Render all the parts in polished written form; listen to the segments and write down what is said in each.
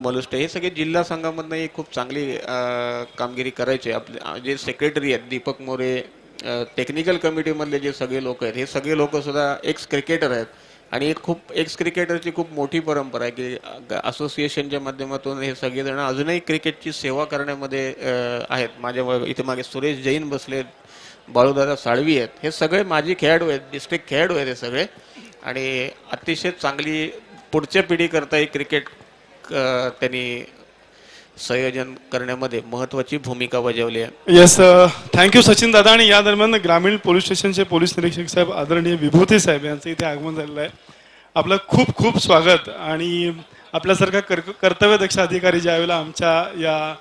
मलुष्टे हे सगळे जिल्हा संघामधनं ही खूप चांगली कामगिरी करायचे. आपले जे सेक्रेटरी आहेत दीपक मोरे, टेक्निकल कमिटीमधले जे सगळे लोक आहेत हे सगळे लोक सुद्धा एक्स क्रिकेटर आहेत आणि एक खूप एक्स क्रिकेटरची खूप मोठी परंपरा आहे की असोसिएशनच्या माध्यमातून हे सगळेजण अजूनही क्रिकेटची सेवा करण्यामध्ये आहेत. माझ्या इथे मागे सुरेश जैन बसलेत, बाळूदादा साळवी आहेत, हे सगळे माजी खेळाडू आहेत, डिस्ट्रिक्ट खेळाडू आहेत हे सगळे आणि अतिशय चांगली पुढच्या पिढीकरता क्रिकेट त्यांनी संयोजन करण्यामध्ये महत्त्वाची भूमिका बजावली आहे. येस, थँक्यू सचिन दादा. आणि या दरम्यान ग्रामीण पोलीस स्टेशनचे पोलीस निरीक्षक साहेब आदरणीय विभूती साहेब यांचं इथे आगमन झालेलं आहे. आपलं खूप खूप स्वागत. आणि आपल्यासारखा कर्तव्यदक्ष अधिकारी ज्यावेळेला आमच्या या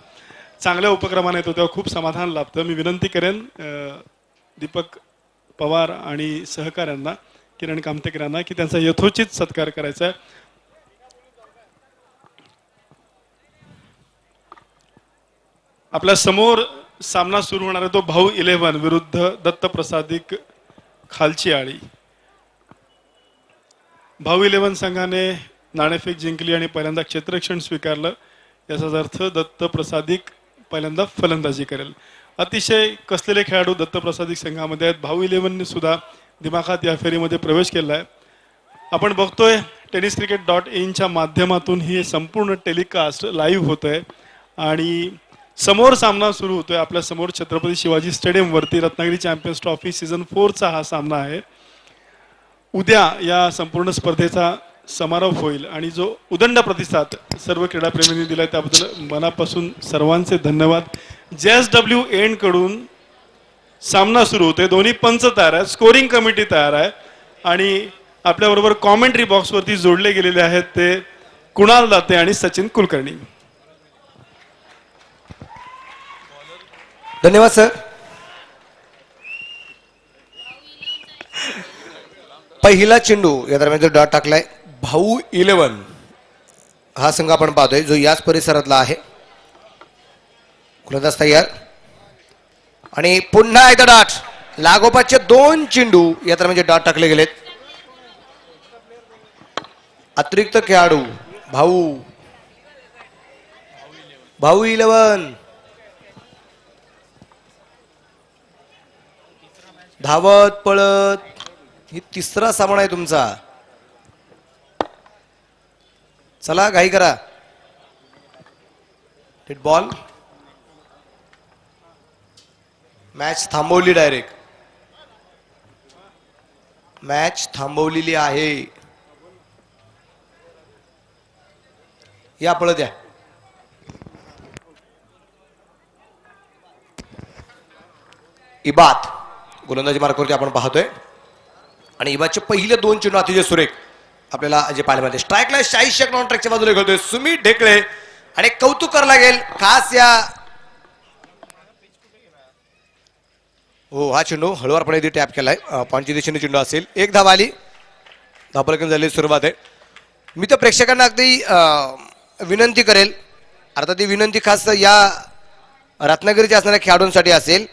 चांगल्या उपक्रमाने येतो तेव्हा खूप समाधान लाभतं. मी विनंती करेन दीपक पवार आणि सहकाऱ्यांना, किरण कामतेकर यांना, की त्यांचा यथोचित सत्कार करायचा आहे. आपल्या समोर सामना सुरू होणार आहे तो भाऊ 11 विरुद्ध दत्त प्रसादिक खालची आळी. भाऊ 11 संघाने नाणेफेक जिंकली आणि पहिल्यांदा क्षेत्ररक्षण स्वीकारलं. याचाच अर्थ दत्त प्रसादिक पहिल्यांदा फलंदाजी करेल. अतिशय कसलेले खेळाडू दत्त प्रसादिक संघामध्ये आहेत. भाऊ 11 सुद्धा दिमाखात या फेरीमध्ये प्रवेश केला आहे. आपण बघतोय tenniscricket.in माध्यमातून ही संपूर्ण टेलिकास्ट लाईव्ह होत आहे आणि समोर सामना सुरू होतोय. आपल्या समोर छत्रपती शिवाजी स्टेडियम वरती रत्नागिरी चॅम्पियन्स ट्रॉफी सीझन 4चा हा सामना आहे. उद्या या संपूर्ण स्पर्धेचा समारोप होईल आणि जो उदंड प्रतिसाद सर्व क्रीडाप्रेमींनी दिलाय त्याबद्दल मनापासून सर्वांचे धन्यवाद. JSWN कडून सामना सुरू होतोय. दोन्ही पंच तयार आहेत, स्कोरिंग कमिटी तयार आहे आणि आपल्याबरोबर कॉमेंट्री बॉक्सवरती जोडले गेलेले आहेत ते कुणाल दाते आणि सचिन कुलकर्णी. धन्यवाद सर. पहिला चेंडू या दरम्यान जो डॉट टाकलाय भाऊ 11 हा संघ आपण पाहतोय जो याच परिसरातला आहे. गोलंदाज तयार आणि पुन्हा एकदा डॉट. लागोपाठचे 2 चेंडू या दरम्यान डॉट टाकले गेलेत. अतिरिक्त खेळाडू भाऊ 11 धावत पळत. ही तिसरा सामना आहे तुमचा. चला घाई करा. Hit ball. मॅच थांबवली, डायरेक्ट मॅच थांबवलेली आहे. या पळत या. इबाद गोलंदाजी मार्कवरती आपण पाहतोय आणि इबादचे पहिले 2 चेंडू अतिशय सुरेख आपल्याला जे पाहायला मिळते. स्ट्राईकला 46 नॉन ट्रॅकच्या बाजूला खेळतोय सुमित ढेकळे आणि कौतुक करायला लागेल खास या. हो, हा चेंडू हळूवारपणे इथे टॅप केलाय. पॉईंटच्या दिशेने चेंडू असेल. 1 धाव आली. धावफलक झाली सुरुवात आहे. मी तर प्रेक्षकांना अगदी विनंती करेल, अर्थात ती विनंती खास या रत्नागिरीच्या असणाऱ्या खेळाडूंसाठी असेल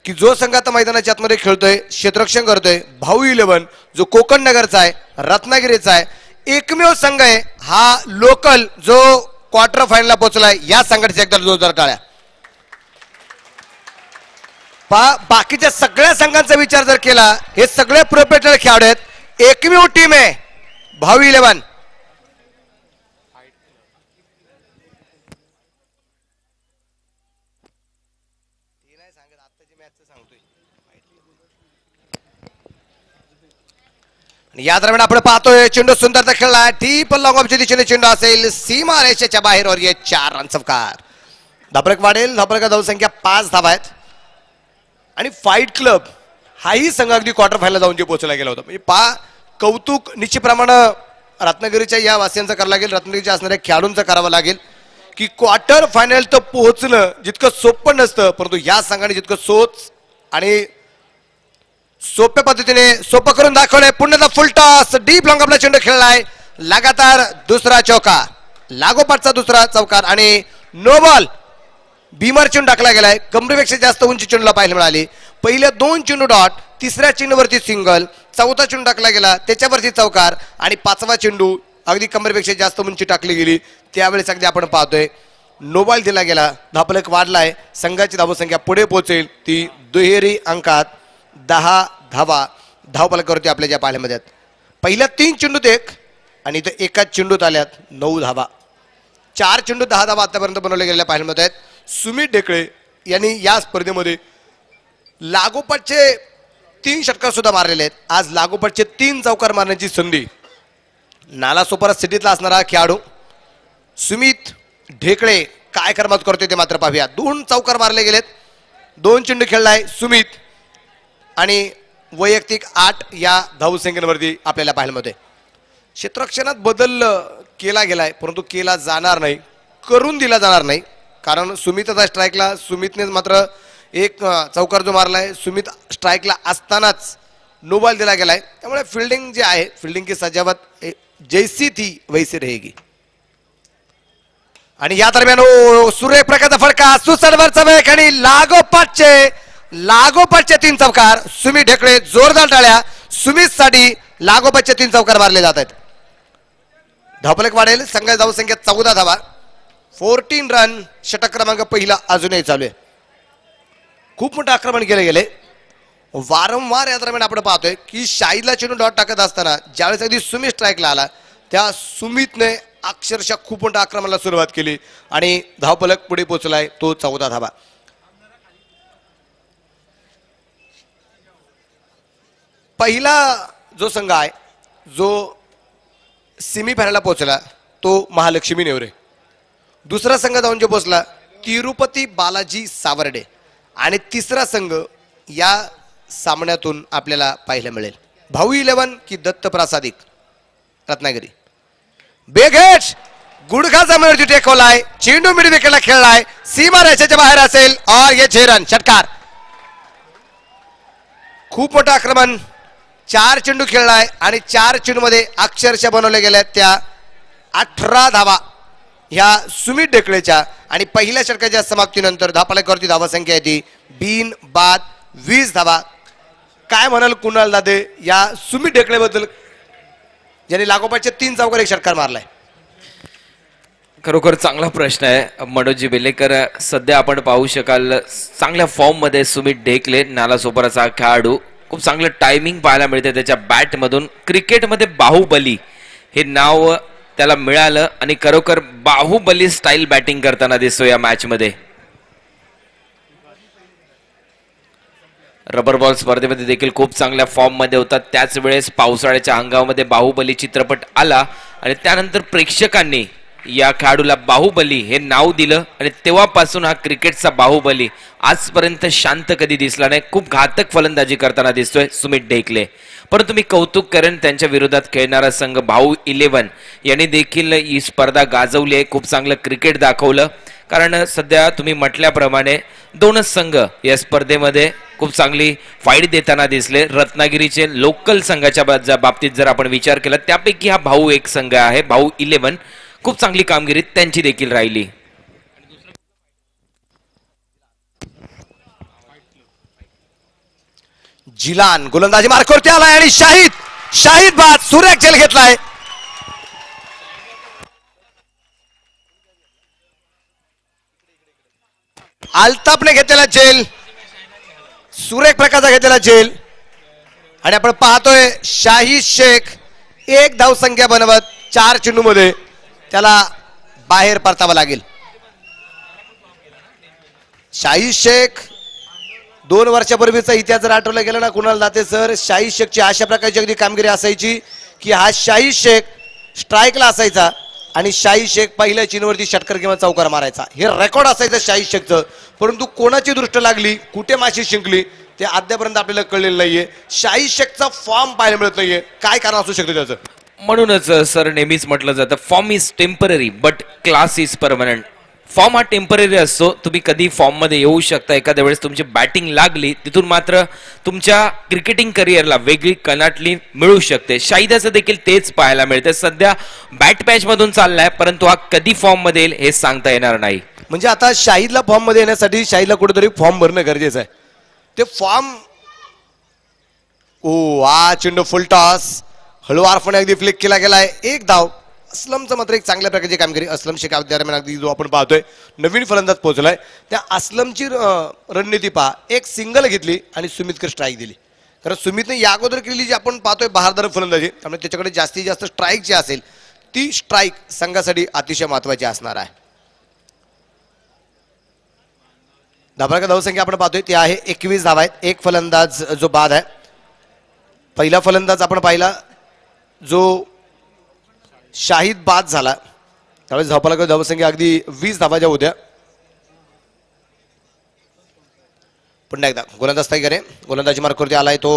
की जो संघ आता मैदानाच्या आतमध्ये खेळतोय, क्षेत्ररक्षण करतोय, भाऊ 11 जो कोकण नगरचा आहे, रत्नागिरीचा आहे, एकमेव संघ आहे हा लोकल जो क्वार्टर फायनलला पोहोचलाय. या संघाची एकदा जोरदार टाळ्या. बाकीच्या सगळ्या संघांचा विचार जर केला, हे सगळे प्रोफेशनल खेळाडू आहेत. एकमेव टीम आहे भाऊ 11. या दरम्यान आपण पाहतोय चेंडू सुंदरचा खेळला. डीप लॉंग ऑफच्या दिशेने चेंडू असेल. सीमा रेषेच्या बाहेर और 4 रन चौकार. धाबरक वाढेल. धाबरका धावसंख्या 5 धावा आहेत आणि फाईट क्लब हाही संघ अगदी क्वार्टर फायनल जाऊन जे पोहोचला गेला होता. म्हणजे कौतुक निश्चितप्रमाणे रत्नागिरीच्या या वासियांचं करावं लागेल, रत्नागिरीच्या असणाऱ्या खेळाडूंचं करावं लागेल की क्वार्टर फायनल तर पोहोचणं जितकं सोपं नसतं, परंतु या संघाने जितकं सोच आणि सोप्या पद्धतीने सोपं करून दाखवलंय. पुन्हा फुल टॉस. डीप लॉंग आपला चेंडू खेळलाय. लगातार दुसरा चौकार, लागोपाठचा दुसरा चौकार आणि नो बॉल. बीमर चेंडू टाकला गेलाय. कमरेपेक्षा जास्त उंची चेंडूला पाहायला मिळाली. पहिले 2 चेंडू डॉट, तिसऱ्या चेंडूवरती सिंगल, चौथा चेंडू टाकला गेला त्याच्यावरती चौकार आणि 5वा चेंडू अगदी कंबरेपेक्षा जास्त उंची टाकली गेली त्यावेळेस अगदी आपण पाहतोय नोबाल दिला गेला, धापलक वाढलाय, संघाची धावसंख्या पुढे पोहोचेल ती दुहेरी अंकात 10 धावा धावफलकावरती आपल्या ज्या पाहिल्यामध्ये आहेत. पहिल्या 3 चेंडूत 1 आणि इथं एकाच चेंडूत आल्यात 9 धावा. 4 चेंडू 10 धावा आतापर्यंत बनवल्या गेलेल्या पाहिल्यामध्ये आहेत. सुमित ढेकळे यांनी या स्पर्धेमध्ये लागोपाठचे 3 षटकार सुद्धा मारलेले आहेत. आज लागोपाठचे 3 चौकार मारण्याची संधी नालासोपारा सिटीतला असणारा खेळाडू सुमित ढेकळे काय करमत करतोय ते मात्र पाहूया. 2 चौकार मारले गेलेत, 2 चेंडू खेळलाय सुमित आणि वैयक्तिक 8 या धावसंख्येवरती आपल्याला पाहायला मिळते. क्षेत्ररक्षणात बदल केला गेलाय परंतु केला जाणार नाही, करून दिला जाणार नाही. कारण सुमितचा स्ट्राईकला सुमितने मात्र एक चौकार जो मारलाय सुमित स्ट्राईकला असतानाच नो बॉल दिला गेलाय. त्यामुळे फिल्डिंग जे आहे फिल्डिंग की सजावट जैसी थी वैसी रहेगी. आणि या दरम्यान सुरेख प्रकारचा फटका सुसडवरचा वेग आणि लागोपाठचे 3 चौकार सुमित ढेकळे जोरदार टाळ्या. सुमित साठी लागोपाठचे 3 चौकार मारले जात आहेत. धावफलक वाढेल, संघाची धावसंख्या 14 धावा, 14 रन. षटक क्रमांक पहिला अजूनही चालू आहे. खूप मोठं आक्रमण केले गेले वारंवार. या दरम्यान आपण पाहतोय की शाहीदला चेंडू डॉट टाकत असताना ज्यावेळेस अगदी सुमित स्ट्राईकला आला त्या सुमितने अक्षरशः खूप मोठ्या आक्रमणाला सुरुवात केली आणि धावफलक पुढे पोहोचलाय तो 14 धावा. पहिला जो संघ आहे जो सेमीफायनलला पोहोचला तो महालक्ष्मी नेवरे. दुसरा संघ जाऊन जो पोहोचला तिरुपती बालाजी सावर्डे आणि तिसरा संघ या सामन्यातून आपल्याला पाहायला मिळेल भाऊ 11 की दत्त प्रासादिक रत्नागिरी. बेगेट गुडघा जमिनीवरती टेकवलाय, चेंडू मिड विकेटला खेळलाय, सीमा रेषेच्या बाहेर असेल और ये 6 रन. षटकार. खूप मोठं आक्रमण. 4 चेंडू खेळलाय आणि 4 चेंडू मध्ये अक्षरशः बनवल्या गेल्या त्या 18 धावा ह्या सुमित ढेकळेच्या. आणि पहिल्या षटकाच्या समाप्तीनंतर धावफलकावरती धावसंख्या येते बिन बाद 20 धावा. काय म्हणाल कुणाल दादे या सुमित ढेकळेबद्दल ज्यांनी लागोपाठचे 3 चौकार 1 षटकार मारलाय? खरोखर चांगला प्रश्न आहे मनोजी बेलेकर. सध्या आपण पाहू शकाल चांगल्या फॉर्म मध्ये सुमित ढेकळे नालासोपाराचा खेळाडू. खूप चांगलं टायमिंग पाहायला मिळते त्याच्या बॅट मधून. क्रिकेटमध्ये बाहुबली हे नाव त्याला मिळालं आणि खरोखर बाहुबली स्टाईल बॅटिंग करताना दिसतो या मॅच मध्ये. रबर बॉल स्पर्धेमध्ये देखील खूप चांगल्या फॉर्म मध्ये होता. त्याच वेळेस पावसाळ्याच्या हंगामामध्ये बाहुबली चित्रपट आला आणि त्यानंतर प्रेक्षकांनी या खेळाडूला बाहुबली हे नाव दिलं आणि तेव्हापासून हा क्रिकेटचा बाहुबली आजपर्यंत शांत कधी दिसला नाही. खूप घातक फलंदाजी करताना दिसतोय सुमित ढेकळे. परंतु मी कौतुक करेन त्यांच्या विरोधात खेळणारा संघ भाऊ 11 यांनी देखील ही स्पर्धा गाजवली आहे. खूप चांगलं क्रिकेट दाखवलं. कारण सध्या तुम्ही म्हटल्याप्रमाणे 2च संघ या स्पर्धेमध्ये खूप चांगली फाईट देताना दिसले. रत्नागिरीचे लोकल संघाच्या बाबतीत जर आपण विचार केला त्यापैकी हा भाऊ 1 संघ आहे. भाऊ 11 खूप चांगली कामगिरी त्यांची देखील राहिली. जिलान गोलंदाजी मार्कवरती आलाय आणि शाहिद बाद सुरेख झेल घेतलाय. अल्ताफने घेतलेला झेल, सुरेख प्रकारचा घेतलेला झेल. आणि आपण पाहतोय शाहिद शेख 1 धावसंख्या बनवत 4 चेंडू मध्ये त्याला बाहेर परतावं लागेल. शाहिद शेख 2 वर्षापूर्वीचा इतिहास जर आठवला गेला ना कुणाल दाते सर, शाहिद शेखची अशा प्रकारची अगदी कामगिरी असायची की हा शाहिद शेख स्ट्राईकला असायचा आणि शाहिद शेख पहिल्या चेंडूवरती षटकार किंवा चौकार मारायचा. हे रेकॉर्ड असायचं शाहिद शेखचं. परंतु कोणाची दृष्ट लागली, कुठे माशी शिंकली ते अद्यापर्यंत आपल्याला कळलेलं नाहीये. शाहिद शेखचा फॉर्म पाहायला मिळत नाहीये. काय कारण असू शकतं त्याचं? म्हणूनच सर नेहमीच म्हटलं जातं form is temporary but class is permanent. Form हा टेम्पररी असतो. तुम्ही कधी फॉर्म मध्ये येऊ शकता. एखाद्या वेळेस तुमची बॅटिंग लागली तिथून मात्र तुमच्या क्रिकेटिंग करिअरला वेगळी कनाटली मिळू शकते. शाहिदाचं देखील तेच पाहायला मिळते. सध्या बॅट पॅच मधून चाललाय परंतु हा कधी फॉर्म मध्ये येईल हे सांगता येणार नाही. म्हणजे आता शाहिदला फॉर्म मध्ये येण्यासाठी शाहिदला कुठेतरी फॉर्म भरणं गरजेचं आहे. ते फॉर्म चेंडू फुल टॉस हळूवारपणे अगदी फ्लिक केला गेलाय. 1 धाव असलमचं मात्र एक चांगल्या प्रकारची कामगिरी असलम शेख दरम्यान अगदी जो आपण पाहतोय नवीन फलंदाज पोहोचलाय त्या असलमची रणनीती पहा एक सिंगल घेतली आणि सुमितकर स्ट्राईक दिली कारण सुमितने या अगोदर केलेली जी आपण पाहतोय बहारदार फलंदाजी त्यामुळे त्याच्याकडे जास्तीत जास्त स्ट्राईक जी असेल ती स्ट्राईक संघासाठी अतिशय महत्वाची असणार आहे धाबांचा धावसंख्या आपण पाहतोय ती आहे 21 धावा आहेत एक फलंदाज जो बाद आहे पहिला फलंदाज आपण पाहिला जो शाहिद बाद झाला त्यावेळेस धावफलकाची धावसंख्या अगदी 20 धावाच्या होत्या पुन्हा एकदा गोलंदाज स्थायी करे गोलंदाजी मार्कवरती आलाय तो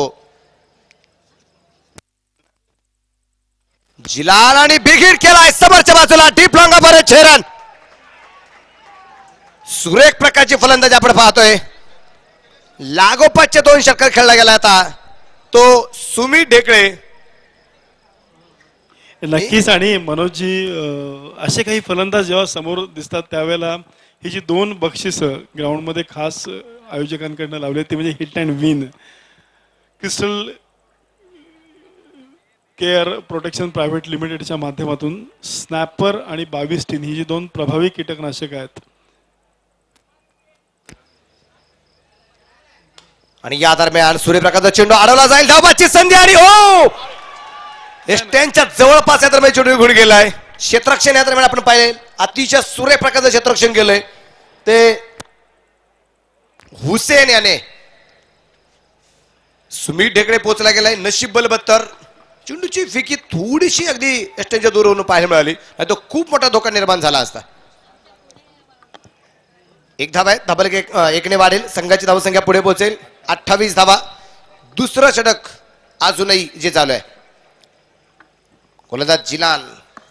जिलाल आणि बिगीर केलाय समोरच्या बाजूला डीप लॉंग ऑफ 6 रन सुरेख प्रकारची फलंदाजी आपण पाहतोय लागोपाठचे 2 षटकार खेळला गेला आता तो सुमित ढेकळे नक्कीच आणि मनोजजी असे काही फलंदाज जेव्हा समोर दिसतात त्यावेळेला ही जी 2 बक्षिसं ग्राउंडमध्ये खास आयोजकांकडनं लावले ते म्हणजे hit and win crystal care protection private लिमिटेडच्या माध्यमातून स्नॅपर आणि 22 टीन ही जी 2 प्रभावी कीटकनाशक आहेत आणि या दरम्यान सूर्यप्रकाशचा चेंडू अडवला जाईल धावाची संधी आणि हो एस्टॅनच्या जवळपास या दरम्यान चेंडू घेऊन गेलाय क्षेत्ररक्षण या दरम्यान आपण पाहिले अतिशय सूर्यप्रकाशचं क्षेत्ररक्षण केलंय ते हुसेन याने सुमित ढेकळे पोहोचला गेलाय नशीब बलबत्तर चेंडूची फिकी थोडीशी अगदी एस्टॅनच्या दूरवरून पाहायला मिळाली नाही तो खूप मोठा धोका निर्माण झाला असता एक धावा आहे धाबलक एकने वाढेल संघाची धावसंख्या पुढे पोहोचेल 28 धावा दुसरं षटक अजूनही जे चालू आहे गोलंदाज जिलाल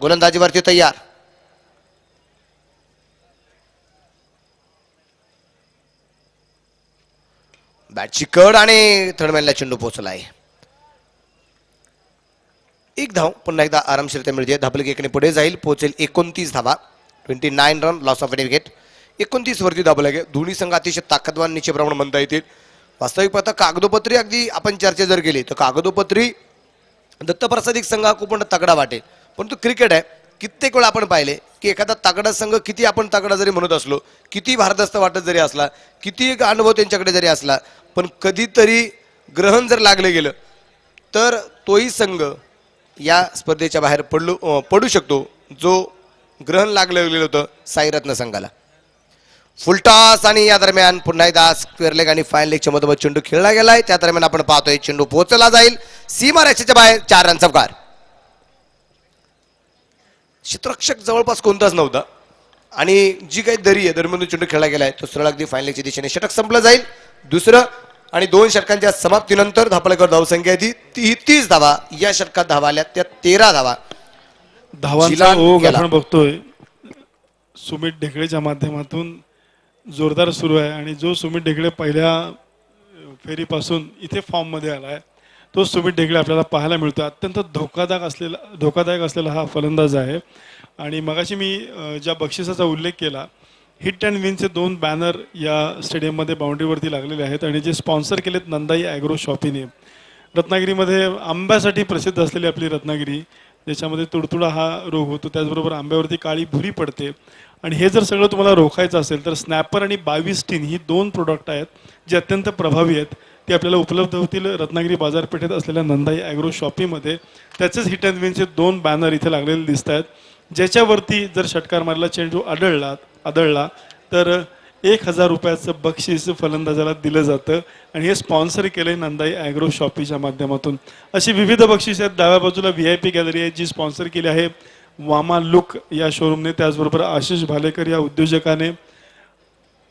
गोलंदाजीवरती तयार बॅटची कड आणि थर्डमॅनला चेंडू पोहोचला आहे एक धाव पुन्हा एकदा आरामशीरता मिळते धाबलक एकने पुढे जाईल पोहोचेल 29 धावा 29 रन लॉस ऑफ विकेट 29 वरती दाबला आहे दोन्ही संघ अतिशय ताकदवान निश्चितप्रमाणे म्हणता येतील वास्तविक पाहता कागदोपत्री अगदी आपण चर्चा जर केली तर कागदोपत्री दत्तप्रसादिक संघ हा खूप मोठा तगडा वाटेल परंतु क्रिकेट आहे कित्येक वेळा आपण पाहिले की एखादा तगडा संघ किती आपण तगडा जरी म्हणत असलो किती भारदस्त वाटत जरी असला किती अनुभव त्यांच्याकडे जरी असला पण कधीतरी ग्रहण जर लागलं गेलं तर तोही संघ या स्पर्धेच्या बाहेर पडू शकतो जो ग्रहण लागलं गेलं होतं साईरत्न संघाला फुलटॉस आणि या दरम्यान पुन्हा एकदा स्क्वेअर लेग आणि फाईन लेगच्या मधोमध चेंडू खेळला गेलाय त्या दरम्यान आपण पाहतोय चेंडू पोहोचला जाईल सीमा रेषेच्या बाहेर 4 रन चौकार क्षेत्ररक्षक जवळपास कोणताच नव्हता आणि जी काही दरी आहे दरम्यान चेंडू खेळला गेलाय तो सरळ अगदी फाईन लेगच्या दिशेने षटक संपलं जाईल दुसरं आणि 2 षटकांच्या समाप्तीनंतर धापलेकर धावसंख्या ती 30 धावा या षटकात धावा आल्या त्या 13 धावा धावांचा ओघ आपण बघतोय सुमित ढेकळेच्या माध्यमातून जोरदार सुरू आहे आणि जो सुमित ढेकळे पहिल्या फेरीपासून इथे फॉर्ममध्ये आला आहे तो सुमित ढेकळे आपल्याला पाहायला मिळतो अत्यंत धोकादायक असलेला हा फलंदाज आहे आणि मगाशी मी ज्या बक्षिसाचा उल्लेख केला हिट अँड विनचे 2 बॅनर या स्टेडियममध्ये बाउंड्रीवरती लागलेले आहेत आणि जे स्पॉन्सर केलेत नंदाई ॲग्रो शॉपीने रत्नागिरीमध्ये आंब्यासाठी प्रसिद्ध असलेली आपली रत्नागिरी ज्याच्यामध्ये तुडतुडा हा रोग होतो त्याचबरोबर आंब्यावरती काळी भुरी पडते आणि हे जर सगळं तुम्हाला रोखायचं असेल तर स्नॅपर आणि 22 टीन ही 2 प्रोडक्ट आहेत जे अत्यंत प्रभावी आहेत ते आपल्याला उपलब्ध होतील रत्नागिरी बाजारपेठेत असलेल्या नंदाई ॲग्रो शॉपीमध्ये त्याचेच हिट अँड विनचे 2 बॅनर इथे लागलेले दिसत आहेत ज्याच्यावरती जर षटकार मारला चेंडू आदळला तर 1000 रुपयाचं बक्षीस फलंदाजाला दिलं जातं आणि हे स्पॉन्सर केले नंदाई ॲग्रो शॉपीच्या माध्यमातून अशी विविध बक्षीस आहेत डाव्या बाजूला VIP गॅलरी आहे जी स्पॉन्सर केली आहे वामा लुक या शोरूमने त्याचबरोबर आशिष भालेकर या उद्योजकाने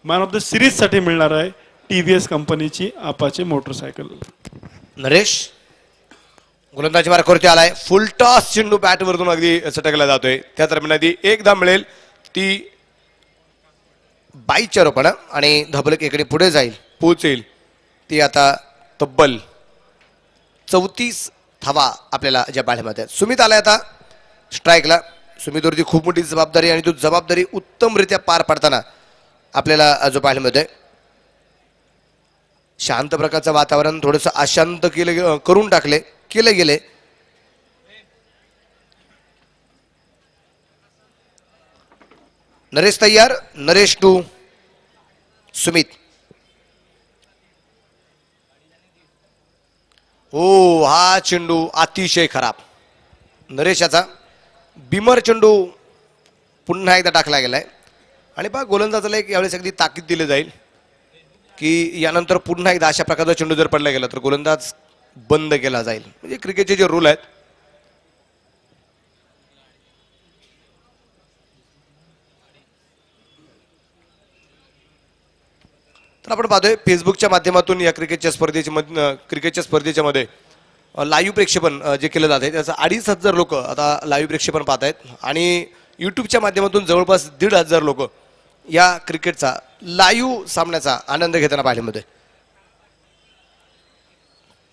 मॅन ऑफ द सिरीजसाठी मिळणार आहे TVS कंपनीची अपाचे मोटरसायकल नरेश गोलंदाजी मार्कवरती आलाय फुल टॉस चेंडू बॅटवरून अगदी सटकला जातोय त्या दरम्यान आधी एकदा मिळेल ती 22 रोपण आणि धबलक इकडे पुढे जाईल पोहोचेल ती आता तब्बल 34 धावा आपल्याला ज्या बाळेमध्ये सुमित आलाय आता स्ट्राईकला सुमितवरती खूप मोठी जबाबदारी आणि तो जबाबदारी उत्तमरित्या पार पाडताना आपल्याला जो पाहायला मिळतोय शांत प्रकारचं वातावरण थोडंसं अशांत केले गेले नरेश तयार, नरेश टू सुमित. ओ हा चेंडू अतिशय खराब. नरेशाचा बिमर चेंडू पुन्हा एकदा टाकला गेलाय आणि पहा गोलंदाजाला एक यावेळेस अगदी ताकीद दिली जाईल की यानंतर पुन्हा एकदा अशा प्रकारचा चेंडू जर पडला गेला तर गोलंदाज बंद केला जाईल. म्हणजे क्रिकेटचे जे रूल आहेत तर आपण पाहतोय फेसबुकच्या माध्यमातून या क्रिकेटच्या स्पर्धेच्या मध्ये लाईव्ह प्रेक्षेपण जे केलं जाते त्याचं 2500 लोक आता लाईव्ह प्रेक्षेपण पाहत आहेत आणि यूट्यूबच्या माध्यमातून जवळपास 1500 लोक या क्रिकेटचा लाईव्ह सामन्याचा आनंद घेताना पाहायला मिळतोय.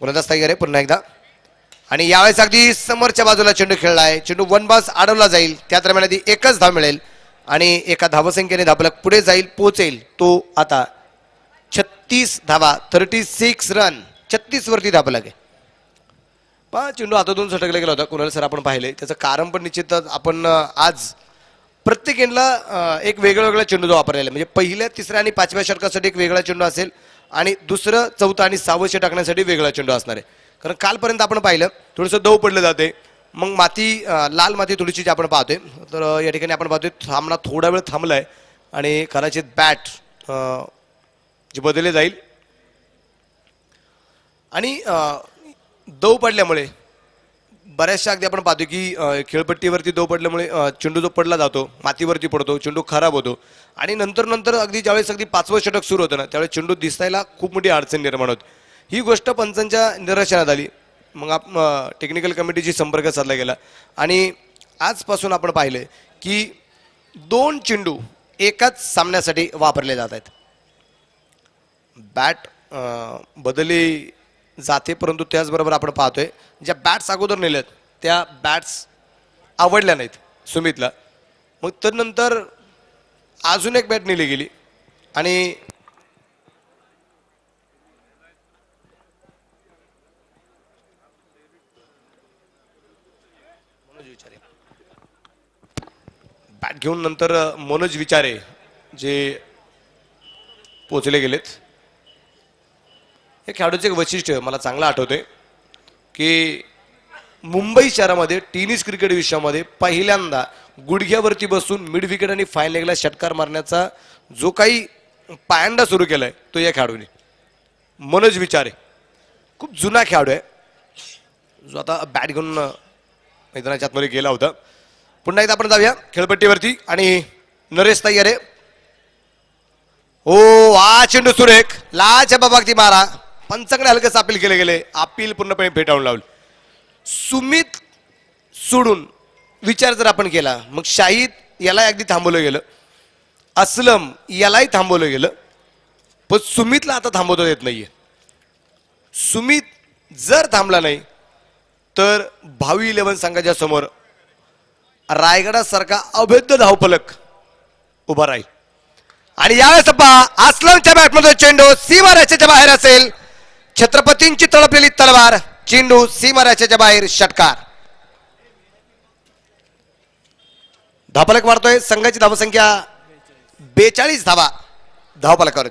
गोलंदाज तयार आहे पुन्हा एकदा आणि यावेळेस अगदी समोरच्या बाजूला चेंडू खेळला आहे. चेंडू वन बाउन्स अडवला जाईल. त्या दरम्यान आधी एकच धाव मिळेल आणि एका धावसंख्येने धावलक पुढे जाईल पोहोचेल. तो आता 36 धावा 36 रन 36 वरती धावला आहे. पहा चेंडू हातातून सटकला गेला होता. कुणाल सर आपण पाहिले त्याचं कारण पण निश्चितच आपण आज प्रत्येक एंडला एक वेगळा चेंडू जो वापरलेला आहे. म्हणजे पहिल्या तिसऱ्या आणि पाचव्या षटकासाठी एक वेगळा चेंडू असेल आणि दुसरं चौथं आणि 6वं टाकण्यासाठी वेगळा चेंडू असणार आहे. कारण कालपर्यंत आपण पाहिलं थोडंसं दव पडलं जाते मग माती लाल माती थोडीशी जी आपण पाहतोय तर या ठिकाणी आपण पाहतोय सामना थोडा वेळ थांबलाय आणि कदाचित बॅट जे बदलले जाईल आणि दव पडल्यामुळे बऱ्याचशा अगदी आपण पाहतो की खेळपट्टीवरती दव पडल्यामुळे चेंडू जो पडला जातो मातीवरती पडतो चेंडू खराब होतो आणि नंतर अगदी ज्यावेळेस अगदी 5वं षटक सुरू होतं ना त्यावेळेस चेंडू दिसायला खूप मोठी अडचण निर्माण होते. ही गोष्ट पंचांच्या निदर्शनात आली. मग टेक्निकल कमिटीशी संपर्क साधला गेला आणि आजपासून आपण पाहिले की 2 चेंडू एकाच सामन्यासाठी वापरले जात आहेत. बॅट बदलली जाते परंतु त्याचबरोबर आपण पाहतोय ज्या बॅट्स अगोदर नेल्यात त्या बॅट्स आवडल्या नाहीत सुमितला. मग तर नंतर अजून एक बॅट नेली गेली आणि बॅट घेऊन नंतर मनोज विचारे जे पोचले गेलेत. हे खेळाडूचे एक वैशिष्ट्य मला चांगलं आठवतंय की मुंबई शहरामध्ये टेनिस क्रिकेट विश्वामध्ये पहिल्यांदा गुडघ्यावरती बसून मिड विकेट आणि फाईन लेगला षटकार मारण्याचा जो काही पायंडा सुरू केलाय तो या खेळाडूने मनोज विचारे. खूप जुना खेळाडू आहे जो आता बॅट घेऊन मैदानाच्या आतमध्ये गेला होता. पुन्हा एकदा आपण जाऊया खेळपट्टीवरती आणि नरेश तयार आहे. ओ हा चेंडू सुरेख लाच्या बाबागती मारा. पंचाकडे हलकं अपील केले गेले. अपील पूर्णपणे फेटाळून लावले. सुमित सोडून विचार जर आपण केला मग शाहिद याला अगदी थांबवलं गेलं असलम यालाही थांबवलं गेलं पण सुमितला आता थांबवता येत नाहीये. सुमित जर थांबला नाही तर भावी 11 संघाच्या समोर रायगडासारखा अभेद्य धावफलक उभा राहील. आणि यावेळेस पहा असलमच्या बॅटमध्ये चेंडू सीमारेषेच्या बाहेर असेल. छत्रपतींची तळपलेली तलवार चेंडू सीमारेषेच्या बाहेर षटकार. धावफलक वाढतोय. संघाची धावसंख्या 42 धावा धावफलकावर.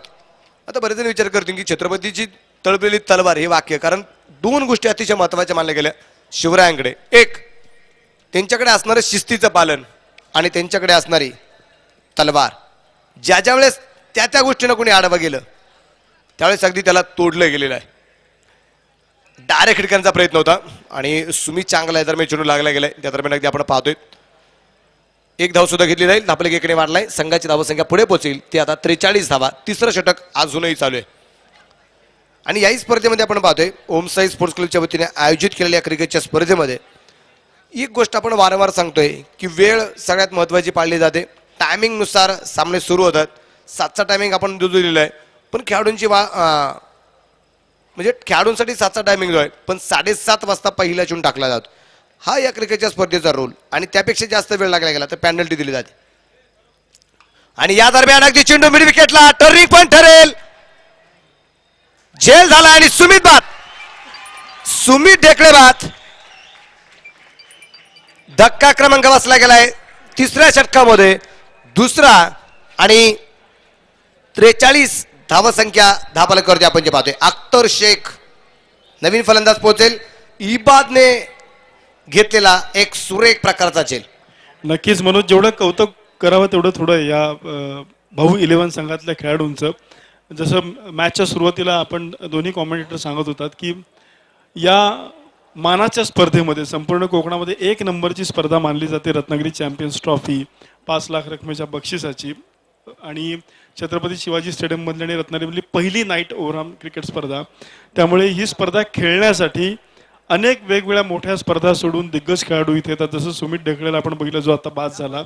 आता बरेच जण विचार करतील की छत्रपतीची तळपलेली तलवार हे वाक्य कारण 2 गोष्टी अतिशय महत्वाच्या मानल्या गेल्या शिवरायांकडे. एक त्यांच्याकडे असणारं शिस्तीचं पालन आणि त्यांच्याकडे असणारी तलवार. ज्या वेळेस त्या गोष्टीनं कोणी आडवं गेलं त्यावेळेस अगदी त्याला तोडलं गेलेलं आहे. डायरेक्ट खिडक्यांचा प्रयत्न होता आणि सुमित चांगला आहे दरम्यान चेंडू लागला गेलाय. त्या दरम्यान अगदी आपण पाहतोय एक धाव सुद्धा घेतली जाईल. धावफलक एकडे वाढलाय. संघाची धावसंख्या पुढे पोहोचेल ती आता 43 धावा. तिसरं षटक अजूनही चालू आहे. आणि याही स्पर्धेमध्ये आपण पाहतोय ओम साई स्पोर्ट्स क्लबच्या वतीने आयोजित केलेल्या क्रिकेटच्या स्पर्धेमध्ये एक गोष्ट आपण वारंवार सांगतोय की वेळ सगळ्यात महत्वाची पाळली जाते. टायमिंग नुसार सामने सुरू होतात. 7चा टायमिंग आपण दिलेला आहे पण खेळाडूंची म्हणजे खेळाडूंसाठी 7चा टायमिंग जो आहे पण 7:30 वाजता पहिला चेंडू टाकला जातो. हा या क्रिकेटच्या स्पर्धेचा रोल आणि त्यापेक्षा जास्त वेळ लागला गेला तर पेनल्टी दिली जाते. आणि या दरम्यान अगदी चेंडू मिड विकेटला टर्निंग पॉइंट ठरेल. झेल झाला आणि सुमित ढेकळे बाद. धक्का क्रमांक बसला गेलाय. तिसऱ्या षटकामध्ये दुसरा आणि 43 धावसंख्या धावफलकावरती आपण जे पाहतोय अख्तर शेख नवीन फलंदाज पोहोचेल. इबादने घेतलेला एक सुरेख प्रकारचा झेल. नक्कीच मनोज, जेवढं कौतुक करावं तेवढं थोडं या भाऊ 11 संघातल्या खेळाडूंचं. जसं मॅचच्या सुरुवातीला आपण दोन्ही कॉमेंटेटर सांगत होतात की या मानाच्या स्पर्धेमध्ये संपूर्ण कोकणामध्ये 1 नंबरची स्पर्धा मानली जाते रत्नागिरी चॅम्पियन्स ट्रॉफी 5 लाख रकमेच्या बक्षिसाची, आणि छत्रपती शिवाजी स्टेडियममधली आणि रत्नागिरीमधली पहिली नाईट ओव्हरऑल क्रिकेट स्पर्धा. त्यामुळे ही स्पर्धा खेळण्यासाठी अनेक वेगवेगळ्या मोठ्या स्पर्धा सोडून दिग्गज खेळाडू इथे येतात. जसं सुमित ढेकळेला आपण बघितलं जो आता बाद झाला.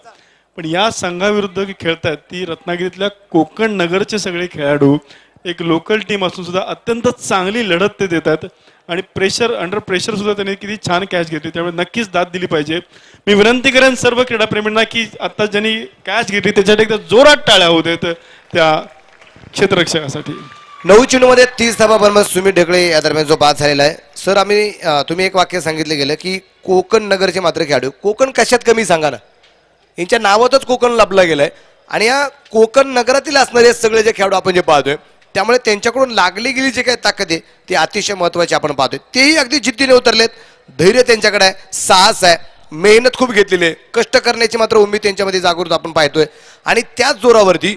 पण या संघाविरुद्ध खेळतायत ती रत्नागिरीतल्या कोकण नगरचे सगळे खेळाडू, एक लोकल टीम असून सुद्धा अत्यंत चांगली लढत ते देतात आणि अंडर प्रेशर सुद्धा त्यांनी किती छान कॅच घेतली. त्यामुळे नक्कीच दाद दिली पाहिजे. मी विनंती करेन सर्व क्रीडाप्रेमींना की आता ज्यांनी कॅच घेतली त्याच्यासाठी एकदा जोरात टाळ्या होऊ देत त्या क्षेत्ररक्षकासाठी. 9 चेंडूमध्ये 30 धावा बनवत सुमित ढेकळे या दरम्यान जो बाद झालेला आहे. सर, तुम्ही एक वाक्य सांगितलं गेलं की कोकण नगरचे मात्र खेळाडू. कोकण कशात कमी सांगा ना, यांच्या नावातच कोकण लपलं गेलंय आणि या कोकण नगरातील असणारे सगळे जे खेळाडू आपण जे पाहतोय त्यामुळे त्यांच्याकडून लागली गेली जी काही ताकद आहे ती अतिशय महत्वाची आपण पाहतोय. तेही अगदी जिद्दीने उतरलेत. धैर्य त्यांच्याकडे आहे, साहस आहे, मेहनत खूप घेतलेली आहे, कष्ट करण्याची मात्र उमेद त्यांच्यामध्ये जागृत आपण पाहतोय. आणि त्याच जोरावरती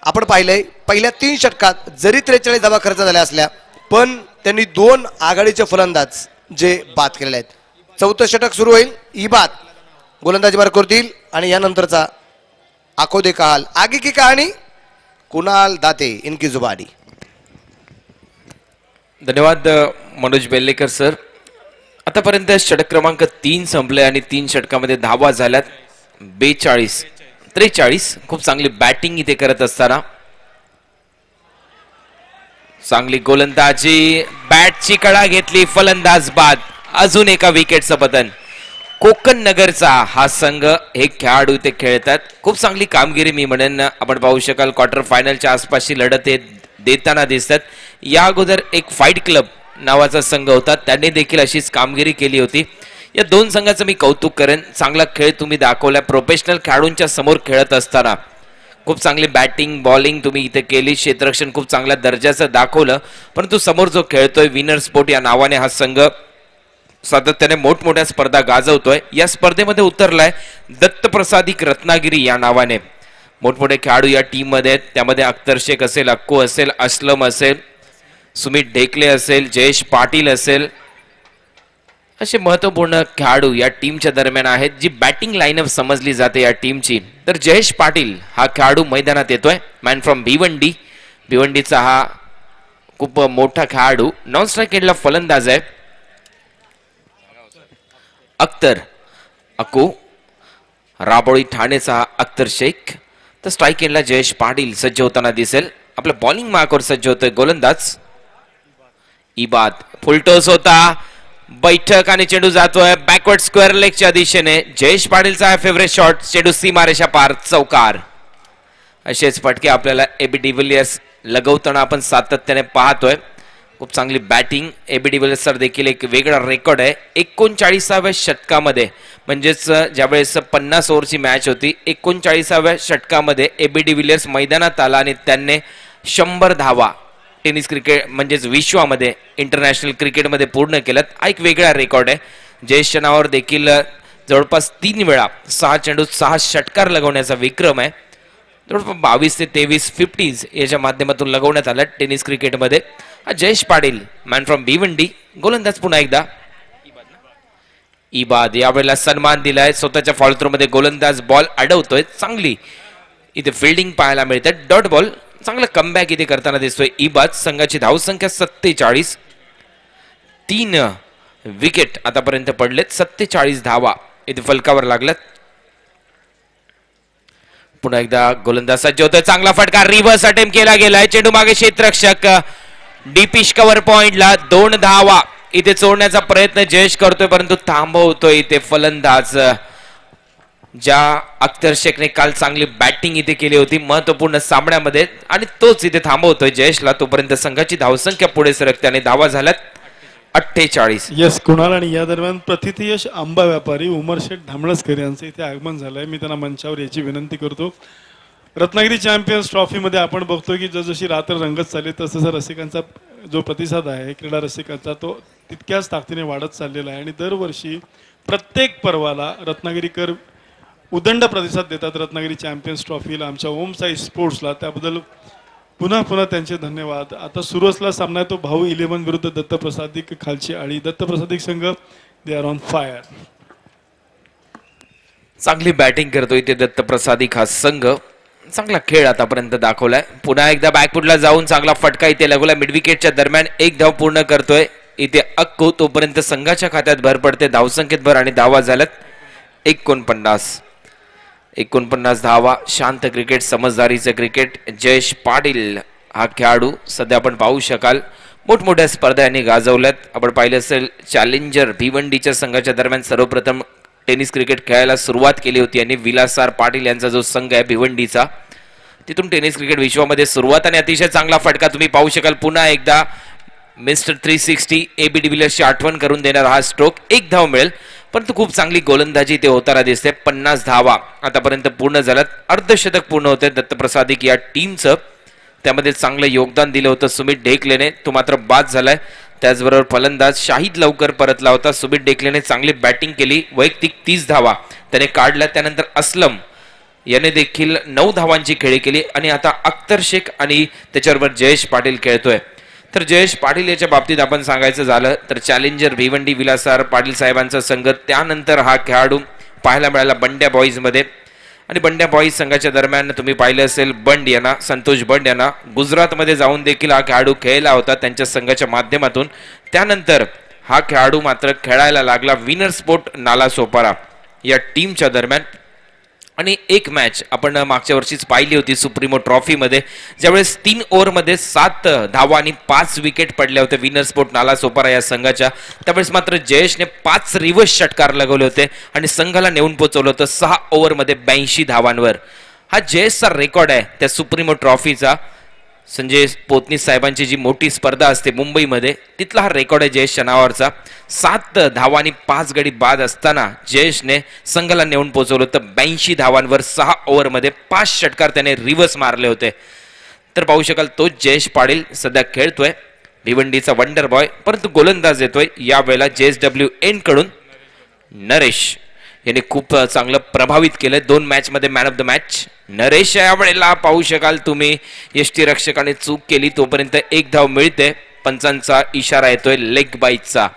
आपण पाहिलंय पहिल्या 3 षटकात जरी 43 धावा खर्च झाल्या असल्या पण त्यांनी 2 आघाडीचे फलंदाज जे बाद केलेले आहेत. 4थं षटक सुरू होईल. इबाद गोलंदाजी मार्ग करतील आणि यानंतरचा आखो दे काल आगे की कहाणी कुणाल दाते इनकी जुबानी. धन्यवाद मनोज बेल्लेकर सर. आतापर्यंत षटक क्रमांक 3 संपले आणि 3 षटकामध्ये धावा झाल्यात 43. खूप चांगली बॅटिंग इथे करत असताना चांगली गोलंदाजी, बॅटची कडा घेतली, फलंदाज बाद. अजून एका विकेटचं पतन. कोकण नगरचा हा संघ हे खेळाडू इथे खेळतात. खूप चांगली कामगिरी मी म्हणेन. आपण पाहू शकाल क्वार्टर फायनलच्या आसपासची लढत देताना दिसतात. या अगोदर एक फाईट क्लब नावाचा संघ होता, त्यांनी देखील अशीच कामगिरी केली होती. या 2 संघाचं मी कौतुक करेन. चांगला खेळ तुम्ही दाखवला. प्रोफेशनल खेळाडूंच्या समोर खेळत असताना खूप चांगली बॅटिंग बॉलिंग तुम्ही इथे केली. क्षेत्ररक्षण खूप चांगल्या दर्जाचं दाखवलं. परंतु समोर जो खेळतोय विनर स्पोर्ट या नावाने हा संघ सातत्याने मोठमोठ्या स्पर्धा गाजवतोय. या स्पर्धेमध्ये उतरलाय दत्तप्रसादिक रत्नागिरी या नावाने. मोठमोठे खेळाडू या टीम मध्ये आहेत. त्यामध्ये अख्तर शेख असेल, अक्कू असेल, असलम असेल, सुमित ढेकले असेल, जयेश पाटील असेल, असे महत्वपूर्ण खेळाडू या टीमच्या दरम्यान आहेत. जी बॅटिंग लाईनअप समजली जाते या टीमची, तर जयेश पाटील हा खेळाडू मैदानात येतोय. मॅन फ्रॉम भिवंडीचा हा खूप मोठा खेळाडू. नॉन स्ट्राईक एंडला फलंदाज आहे. अख्तर, अक्कू, राबोळी ठाणेचा अख्तर शेख, तर स्ट्राईक एंडला जयेश पाटील सज्ज होताना दिसेल. आपल्या बॉलिंग मार्कवर सज्ज होतोय गोलंदाज इबाद. फुलटोस होता, बैठक आणि चेंडू जातोय बॅकवर्ड स्क्वेअर लेगच्या दिशेने. जयेश पाटीलचा फेवरेट शॉट, चेंडू सीमारेषा पार, चौकार. असेच फटके आपल्याला एबी डिव्हिलियर्स लगवताना आपण सातत्याने पाहतोय. खूप चांगली बॅटिंग एबी डिव्हिलियर्स देखील एक वेगळा रेकॉर्ड आहे. 39व्या षटकामध्ये म्हणजेच ज्यावेळेस 50 ओव्हरची मॅच होती 39व्या षटकामध्ये एबी डिव्हिलियर्स मैदानात आला आणि त्यांनी 100 धावा टेनिस क्रिकेट म्हणजेच विश्वामध्ये इंटरनॅशनल क्रिकेटमध्ये पूर्ण केलं. हा एक वेगळा रेकॉर्ड आहे. जयेशच्या नावावर देखील जवळपास 3 वेळा 6 चेंडूत 6 षटकार लगवण्याचा विक्रम आहे. जवळपास 22 ते 23 50s याच्या माध्यमातून लगवण्यात आलं टेनिस क्रिकेटमध्ये. Jayesh Patil man from Bhiwandi. गोलंदाज पुन्हा एकदा इबाद. यावेळेला सन्मान दिलाय. स्वतःच्या फॉलो थ्रो मध्ये गोलंदाज बॉल अडवतोय. चांगली इथे फिल्डिंग पाहायला मिळते. Dot ball. चांगला कमबॅक इथे करताना दिसतोय इबाद. संघाची धावसंख्या 47. 3 विकेट आतापर्यंत पडलेत. 47 धावा इथे फलकावर लागल्यात. पुन्हा एकदा गोलंदाज सज्ज होतोय. चांगला फटका रिव्हर्स अटेम्प्ट केला गेलाय. चेंडू मागे क्षेत्ररक्षक डीपिश कव्हर पॉइंटला 2 धावा इथे चोरण्याचा प्रयत्न जयेश करतोय परंतु थांबवतोय इथे फलंदाज. ज्या अख्तर शेखने काल चांगली बॅटिंग इथे केली होती महत्वपूर्ण सामन्यामध्ये आणि तोच इथे थांबवतोय जयेशला. तोपर्यंत संघाची धावसंख्या पुढे सरकते आणि धावा झाल्यात 48. येस कुणाल. आणि या दरम्यान प्रथितयश आंबा व्यापारी उमरशेठ धामळसकर यांचं इथे आगमन झालंय. मी त्यांना मंचावर याची विनंती करतो. रत्नागिरी चॅम्पियन्स ट्रॉफीमध्ये आपण बघतो की जसजशी रात्र रंगत चालली तसं रसिकांचा जो प्रतिसाद आहे क्रीडा रसिकांचा तो तितक्याच ताकदीने वाढत चाललेला आहे. आणि दरवर्षी प्रत्येक पर्वाला रत्नागिरीकर उदंड प्रतिसाद देतात रत्नागिरी चॅम्पियन्स ट्रॉफीला, आमच्या ओम साई स्पोर्ट्सला. त्याबद्दल पुन्हा पुन्हा त्यांचे धन्यवाद. आता सुरू असलेला सामना आहे तो भाऊ 11 विरुद्ध दत्तप्रसादिक खालची आळी. दत्तप्रसादिक संघ दे आर ऑन फायर. चांगली बॅटिंग करतोय ते दत्तप्रसादिक हा संघ. चांगला खेळ आतापर्यंत दाखवलाय. पुन्हा एकदा बॅकफुटला जाऊन चांगला फटका इथे लागला. मिडविकेटच्या दरम्यान एक धाव पूर्ण करतोय इथे अक्कू. तोपर्यंत संघाच्या खात्यात भर पडते, धावसंख्येत भर आणि धावा झाल्यात 49 धावा. शांत क्रिकेट, समजदारीचं क्रिकेट. जयेश पाटील हा खेळाडू सध्या आपण पाहू शकाल मोठमोठ्या स्पर्धा यांनी गाजवल्यात. आपण पाहिलं असेल चॅलेंजर भिवंडीच्या संघाच्या दरम्यान सर्वप्रथम टेनिस क्रिकेट खेळायला सुरुवात केली होती आणि विलासार पाटील यांचा जो संघ आहे भिवंडीचा तिथून टेनिस क्रिकेट विश्वामध्ये सुरुवात. आणि अतिशय चांगला फटका तुम्ही पाहू शकाल. पुन्हा एकदा मिस्टर 360 AB डिव्हिलियर्सची आठवण करून देणारा हा स्ट्रोक. एक धाव मिळेल परंतु खूप चांगली गोलंदाजी ते होताना दिसते. 50 धावा आतापर्यंत पूर्ण झाल्यात. अर्धशतक पूर्ण होते दत्तप्रसादिक या टीमचं. त्यामध्ये चांगलं योगदान दिलं होतं सुमित ढेकलेने, तो मात्र बाद झालाय. त्याचबरोबर फलंदाज शाहिद लवकर परतला होता. सुमित ढेकलेने चांगली बॅटिंग केली, वैयक्तिक 30 धावा त्याने काढल्या. त्यानंतर असलम याने देखील 9 धावांची खेळी केली. आणि आता अख्तर शेख आणि त्याच्याबरोबर जयेश पाटील खेळतोय. तर जयेश पाटील याच्या बाबतीत आपण सांगायचं झालं तर चॅलेंजर भिवंडी विलासार पाटील साहेबांचा संघ. त्यानंतर हा खेळाडू पाहायला मिळाला बंड्या बॉईज मध्ये. आणि बंड्या बॉईज संघाच्या दरम्यान तुम्ही पाहिलं असेल बंड यांना, संतोष बंड यांना गुजरातमध्ये जाऊन देखील हा खेळाडू खेळला होता त्यांच्या संघाच्या माध्यमातून. त्यानंतर हा खेळाडू मात्र खेळायला लागला विनर स्पोर्ट नालासोपारा या टीमच्या दरम्यान. आणि एक मॅच आपण मागच्या वर्षीच पाहिली होती सुप्रीमो ट्रॉफीमध्ये, ज्यावेळेस 3 ओव्हरमध्ये 7 धावा आणि 5 विकेट पडल्या होत्या विनर स्पोर्ट नालासोपारा या संघाच्या. त्यावेळेस मात्र जयेशने 5 रिव्हर्स षटकार लगवले होते आणि संघाला नेऊन पोहोचवलं होतं 6 ओव्हरमध्ये 82 धावांवर. हा जयेशचा रेकॉर्ड आहे त्या सुप्रीमो ट्रॉफीचा. संजय पोतनी साहेबांची जी मोठी स्पर्धा असते मुंबईमध्ये तिथला हा रेकॉर्ड आहे जयेशच्या नावावरचा. 7 धावा आणि 5 गडी बाद असताना जयेशने संघाला नेऊन पोहोचवलं होतं 82 धावांवर. 6 ओव्हरमध्ये 5 षटकार त्याने रिव्हर्स मारले होते. तर पाहू शकाल तो जयेश पाटील सध्या खेळतोय भिवंडीचा वंडर बॉय. परंतु गोलंदाज येतोय यावेळेला JSWN कडून नरेश यांनी खूप चांगलं प्रभावित केलंय 2 मॅच मध्ये man of the match. Naresh यावेळेला पाहू शकाल तुम्ही यष्टीरक्षकाने चूक केली तोपर्यंत 1 धाव मिळते. पंचांचा इशारा येतोय लेग बाईटचा.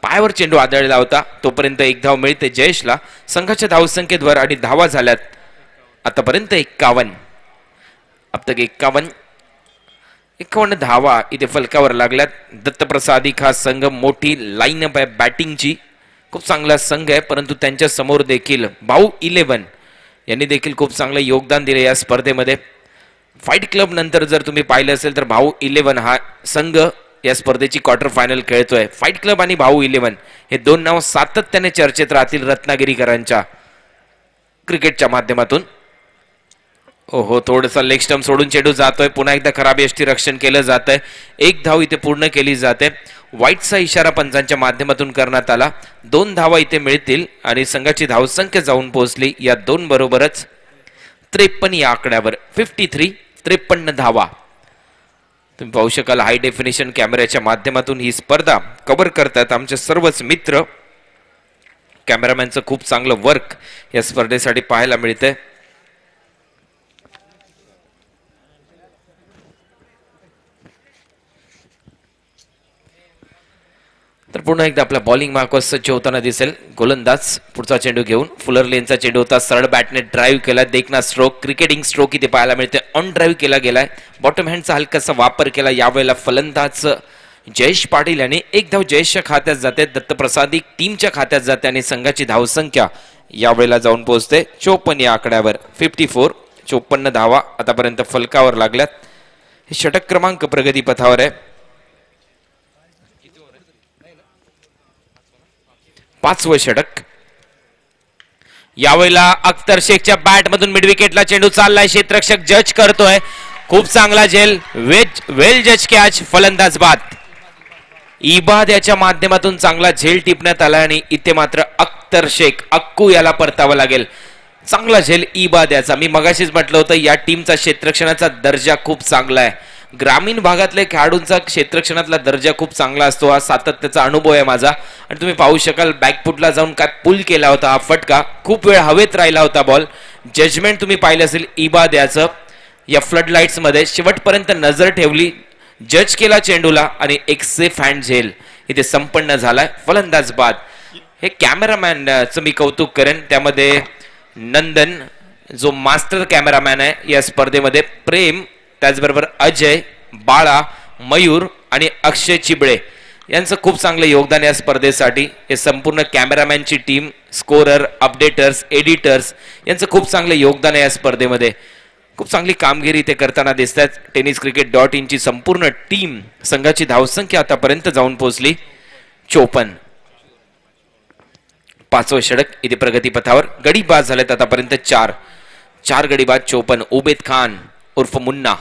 पायावर चेंडू आदळला होता तोपर्यंत 1 धाव मिळते जयेशला. संघाच्या धावसंख्येत भर आणि धावा झाल्यात आतापर्यंत 51. अब तक 51 धावा इथे फलकावर लागल्यात. दत्तप्रसादिक हा संघ मोठी लाईनअप आहे बॅटिंगची, खूप चांगला संघ आहे. परंतु त्यांच्या समोर देखील भाऊ 11 यांनी देखील खूप चांगलं योगदान दिले या स्पर्धेमध्ये. फाईट क्लब नंतर जर तुम्ही पाहिलं असेल तर भाऊ 11 हा संघ या स्पर्धेची क्वार्टर फायनल खेळतोय. फाईट क्लब आणि भाऊ 11 हे 2 नाव सातत्याने चर्चेत राहतील रत्नागिरीकरांच्या क्रिकेटच्या माध्यमातून. ओहो, थोडंसं लेग स्टंप सोडून चेंडू जातोय. पुन्हा एकदा खराब यष्टीरक्षण केलं जात आहे. 1 धाव इथे पूर्ण केली जाते. व्हाईटचा इशारा पंचांच्या माध्यमातून करण्यात आला. 2 धावा इथे मिळतील आणि संघाची धावसंख्या जाऊन पोहोचली या 2 बरोबरच 53 या आकड्यावर. 53 धावा तुम्ही पाहू शकाल. हाय डेफिनेशन कॅमेऱ्याच्या माध्यमातून ही स्पर्धा कव्हर करतात आमचे सर्वच मित्र. कॅमेरामॅनचं खूप चांगलं वर्क या स्पर्धेसाठी पाहायला मिळतंय. तर पुन्हा एकदा आपला बॉलिंग मार्कवर सज्ज होताना दिसेल गोलंदाज. पुढचा चेंडू घेऊन फुलर लेनचा चेंडू होता. सरळ बॅटने ड्राईव्ह केला. देखना स्ट्रोक, क्रिकेटिंग स्ट्रोक इथे पाहायला मिळते. ऑन ड्राईव्ह केला गेलाय. बॉटम हँडचा हलकासा वापर केला. यावेळेला फलंदाज जयेश पाटील यांनी 1 धाव जयेशच्या खात्यात जाते. दत्तप्रसादिक टीमच्या खात्यात जाते आणि संघाची धावसंख्या यावेळेला जाऊन पोहोचते 54 या आकड्यावर. 54 धावा आतापर्यंत फलकावर लागल्यात. हे षटक क्रमांक प्रगती पथावर आहे. 5वं षटक. यावेळेला अख्तर शेखच्या बॅट मधून मिड विकेटला चेंडू चाललाय. क्षेत्ररक्षक जज करतोय. खूप चांगला वेल जज कॅच. फलंदाज बाद. इबाद याच्या माध्यमातून चांगला झेल टिपण्यात आला आणि इथे मात्र अख्तर शेख अक्कू याला परतावं लागेल. चांगला झेल इबाद याचा. मी मगाशीच म्हटलं होतं या टीमचा क्षेत्ररक्षणाचा दर्जा खूप चांगला आहे. ग्रामीण भागातल्या खेळाडूंचा क्षेत्ररक्षणातला दर्जा खूप चांगला असतो. हा सातत्याचा अनुभव आहे माझा. आणि तुम्ही पाहू शकाल बॅकफुटला जाऊन काय पुल केला होता हा फटका. खूप वेळ हवेत राहिला होता बॉल. जजमेंट तुम्ही पाहिलं असेल इबाद याचं या फ्लड लाईट्स मध्ये. शेवटपर्यंत नजर ठेवली, जज केला चेंडूला आणि एक सेफ हँड झेल इथे संपन्न झालाय. फलंदाज बाद. हे कॅमेरामॅनचं मी कौतुक करेन. त्यामध्ये नंदन जो मास्टर कॅमेरामॅन आहे या स्पर्धेमध्ये, प्रेम, त्याचबरोबर अजय, बाळा, मयूर आणि अक्षय चिबळे यांचं खूप चांगलं योगदान या स्पर्धेसाठी. हे संपूर्ण कॅमेरामॅनची टीम, स्कोरर, अपडेटर्स, एडिटर्स यांचं खूप चांगलं योगदान आहे या स्पर्धेमध्ये. खूप चांगली कामगिरी ते करताना दिसतात. tenniscricket.in ची संपूर्ण टीम. संघाची धावसंख्या आतापर्यंत जाऊन पोहोचली 54. पाचवं षटक इथे प्रगतीपथावर. गडी बाद झालेत आतापर्यंत 4 गडी बाद 54. उबेद खान उर्फ मुन्ना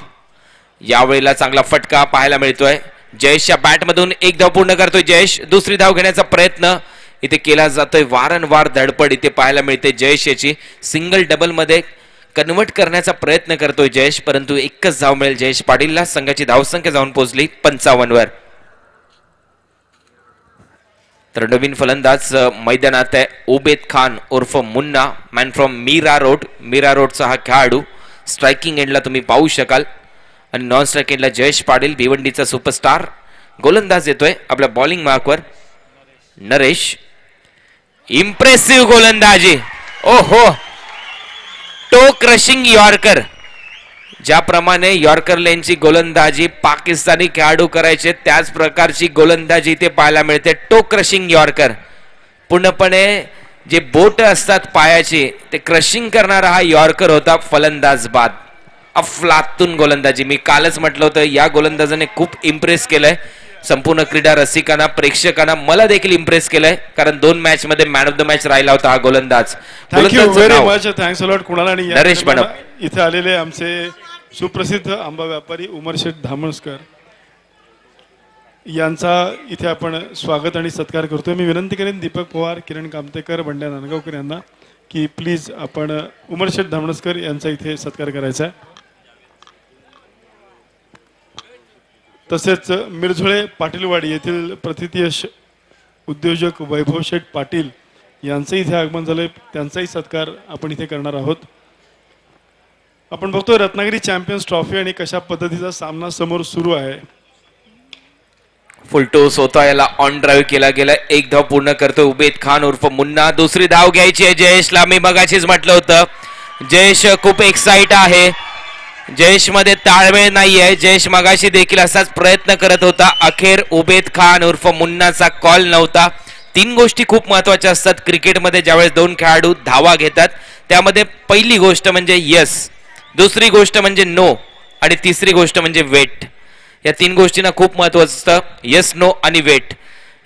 यावेळेला चांगला फटका पाहायला मिळतोय. जयेशच्या बॅटमधून एक धाव पूर्ण करतोय जयेश. दुसरी धाव घेण्याचा प्रयत्न इथे केला जातोय. वारंवार धडपड इथे पाहायला मिळते जयेश याची. सिंगल डबल मध्ये कन्वर्ट करण्याचा प्रयत्न करतोय जयेश, परंतु एकच धाव मिळेल जयेश पाटीलला. संघाची धावसंख्या जाऊन पोहोचली 55 वर. तर नवीन फलंदाज मैदानात आहे उबेद खान उर्फ Munna, man from Mira Road. Mira रोडचा हा खेळाडू. स्ट्रायकिंग एंडला तुम्ही पाहू शकाल आणि नॉन स्ट्रायकिंग एंडला जयेश पाटील, भिवंडीचा सुपरस्टार. गोलंदाज येतोय आपल्या बॉलिंग मार्कवर नरेश. इम्प्रेसिव्ह गोलंदाजी. ओहो, टो क्रशिंग यॉर्कर. ज्याप्रमाणे यॉर्कर लेनची गोलंदाजी पाकिस्तानी खेळाडू करायचे त्याच प्रकारची गोलंदाजी इथे पाहायला मिळते. टो क्रशिंग यॉर्कर. पूर्णपणे जे बोट असतात पायाची ते क्रशिंग करणारा हा यॉर्कर होता. फलंदाज बाद. अफलातून गोलंदाजी. मी कालच म्हटलं होतं या गोलंदाजाने खूप इम्प्रेस केलंय संपूर्ण क्रीडा रसिकांना, प्रेक्षकांना. मला देखील इम्प्रेस केलंय कारण 2 मॅच मध्ये मॅन ऑफ द मॅच राहिला होता हा गोलंदाज. Thank you very much. Thanks a lot कुणाला. आणि नरेश बनप. इथे आलेले आमचे सुप्रसिद्ध आंबा व्यापारी उमरशेठ धामणस्कर यांचा इथे आपण स्वागत आणि सत्कार करतोय. मी विनंती करेन दीपक पवार, किरण कामतेकर, बंड्या नांदगावकर यांना की प्लीज आपण उमरशेठ धामणस्कर यांचा इथे सत्कार करायचा आहे. तसेच मिरझोळे पाटीलवाडी येथील प्रतिथयश उद्योजक वैभव शेठ पाटील यांचं इथे आगमन झालंय. त्यांचाही सत्कार आपण इथे करणार आहोत. आपण बघतोय रत्नागिरी चॅम्पियन्स ट्रॉफी आणि कशा पद्धतीचा सामना समोर सुरू आहे. फुलटोस होता याला ऑन ड्राईव्ह केला गेला. एक धाव पूर्ण करतोय उबेद खान उर्फ मुन्ना. दुसरी धाव घ्यायची आहे जयेशला. मी मगाशीच म्हटलं होतं जयेश खूप एक्साइट आहे. जयेश मध्ये ताळमेळ नाहीये. जयेश मगाशी देखील असाच प्रयत्न करत होता. अखेर उबेद खान उर्फ मुन्नाचा कॉल नव्हता. 3 गोष्टी खूप महत्वाच्या असतात क्रिकेटमध्ये ज्यावेळेस 2 खेळाडू धावा घेतात. त्यामध्ये पहिली गोष्ट म्हणजे यस, दुसरी गोष्ट म्हणजे नो आणि तिसरी गोष्ट म्हणजे वेट. या 3 गोष्टींना खूप महत्व असतं. यस, नो आणि वेट.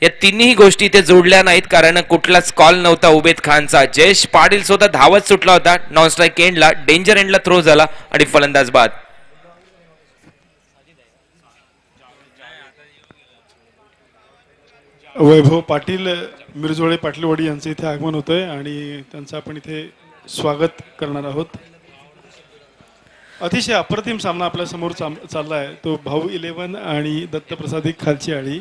या तिन्ही गोष्टी इथे जोडल्या नाहीत कारण कुठलाच कॉल नव्हता उबेद खानचा. जयेश पाटील स्वतः धावत सुटला होता. नॉन स्ट्राईक एंडला, डेंजर एंडला थ्रो झाला आणि फलंदाज बाद. वैभव पाटील मिरझोळे पाटीलवाडी यांचं इथे आगमन होतंय आणि त्यांचं आपण इथे स्वागत करणार आहोत. अतिशय अप्रतिम सामना आपल्या समोर चालला आहे. तो भाऊ 11 आणि दत्तप्रसादिक खालची आळी.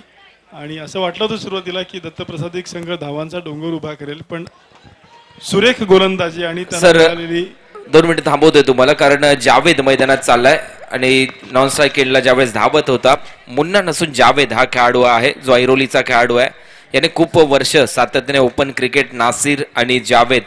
आणि असं वाटलं होतं सुरुवातीला की दत्तप्रसादिक संघ धावांचा डोंगर उभा करेल, पण सुरेख गोलंदाजी आणि त्यांना मिळालेली. 2 मिनिटं थांबवतोय तुम्हाला कारण जावेद मैदानात चाललाय आणि नॉन स्ट्राईक एंडला ज्यावेळेस धावत होता मुन्ना नसून जावेद हा खेळाडू आहे जो ऐरोलीचा खेळाडू आहे. याने खूप वर्ष सातत्याने ओपन क्रिकेट नासिर आणि जावेद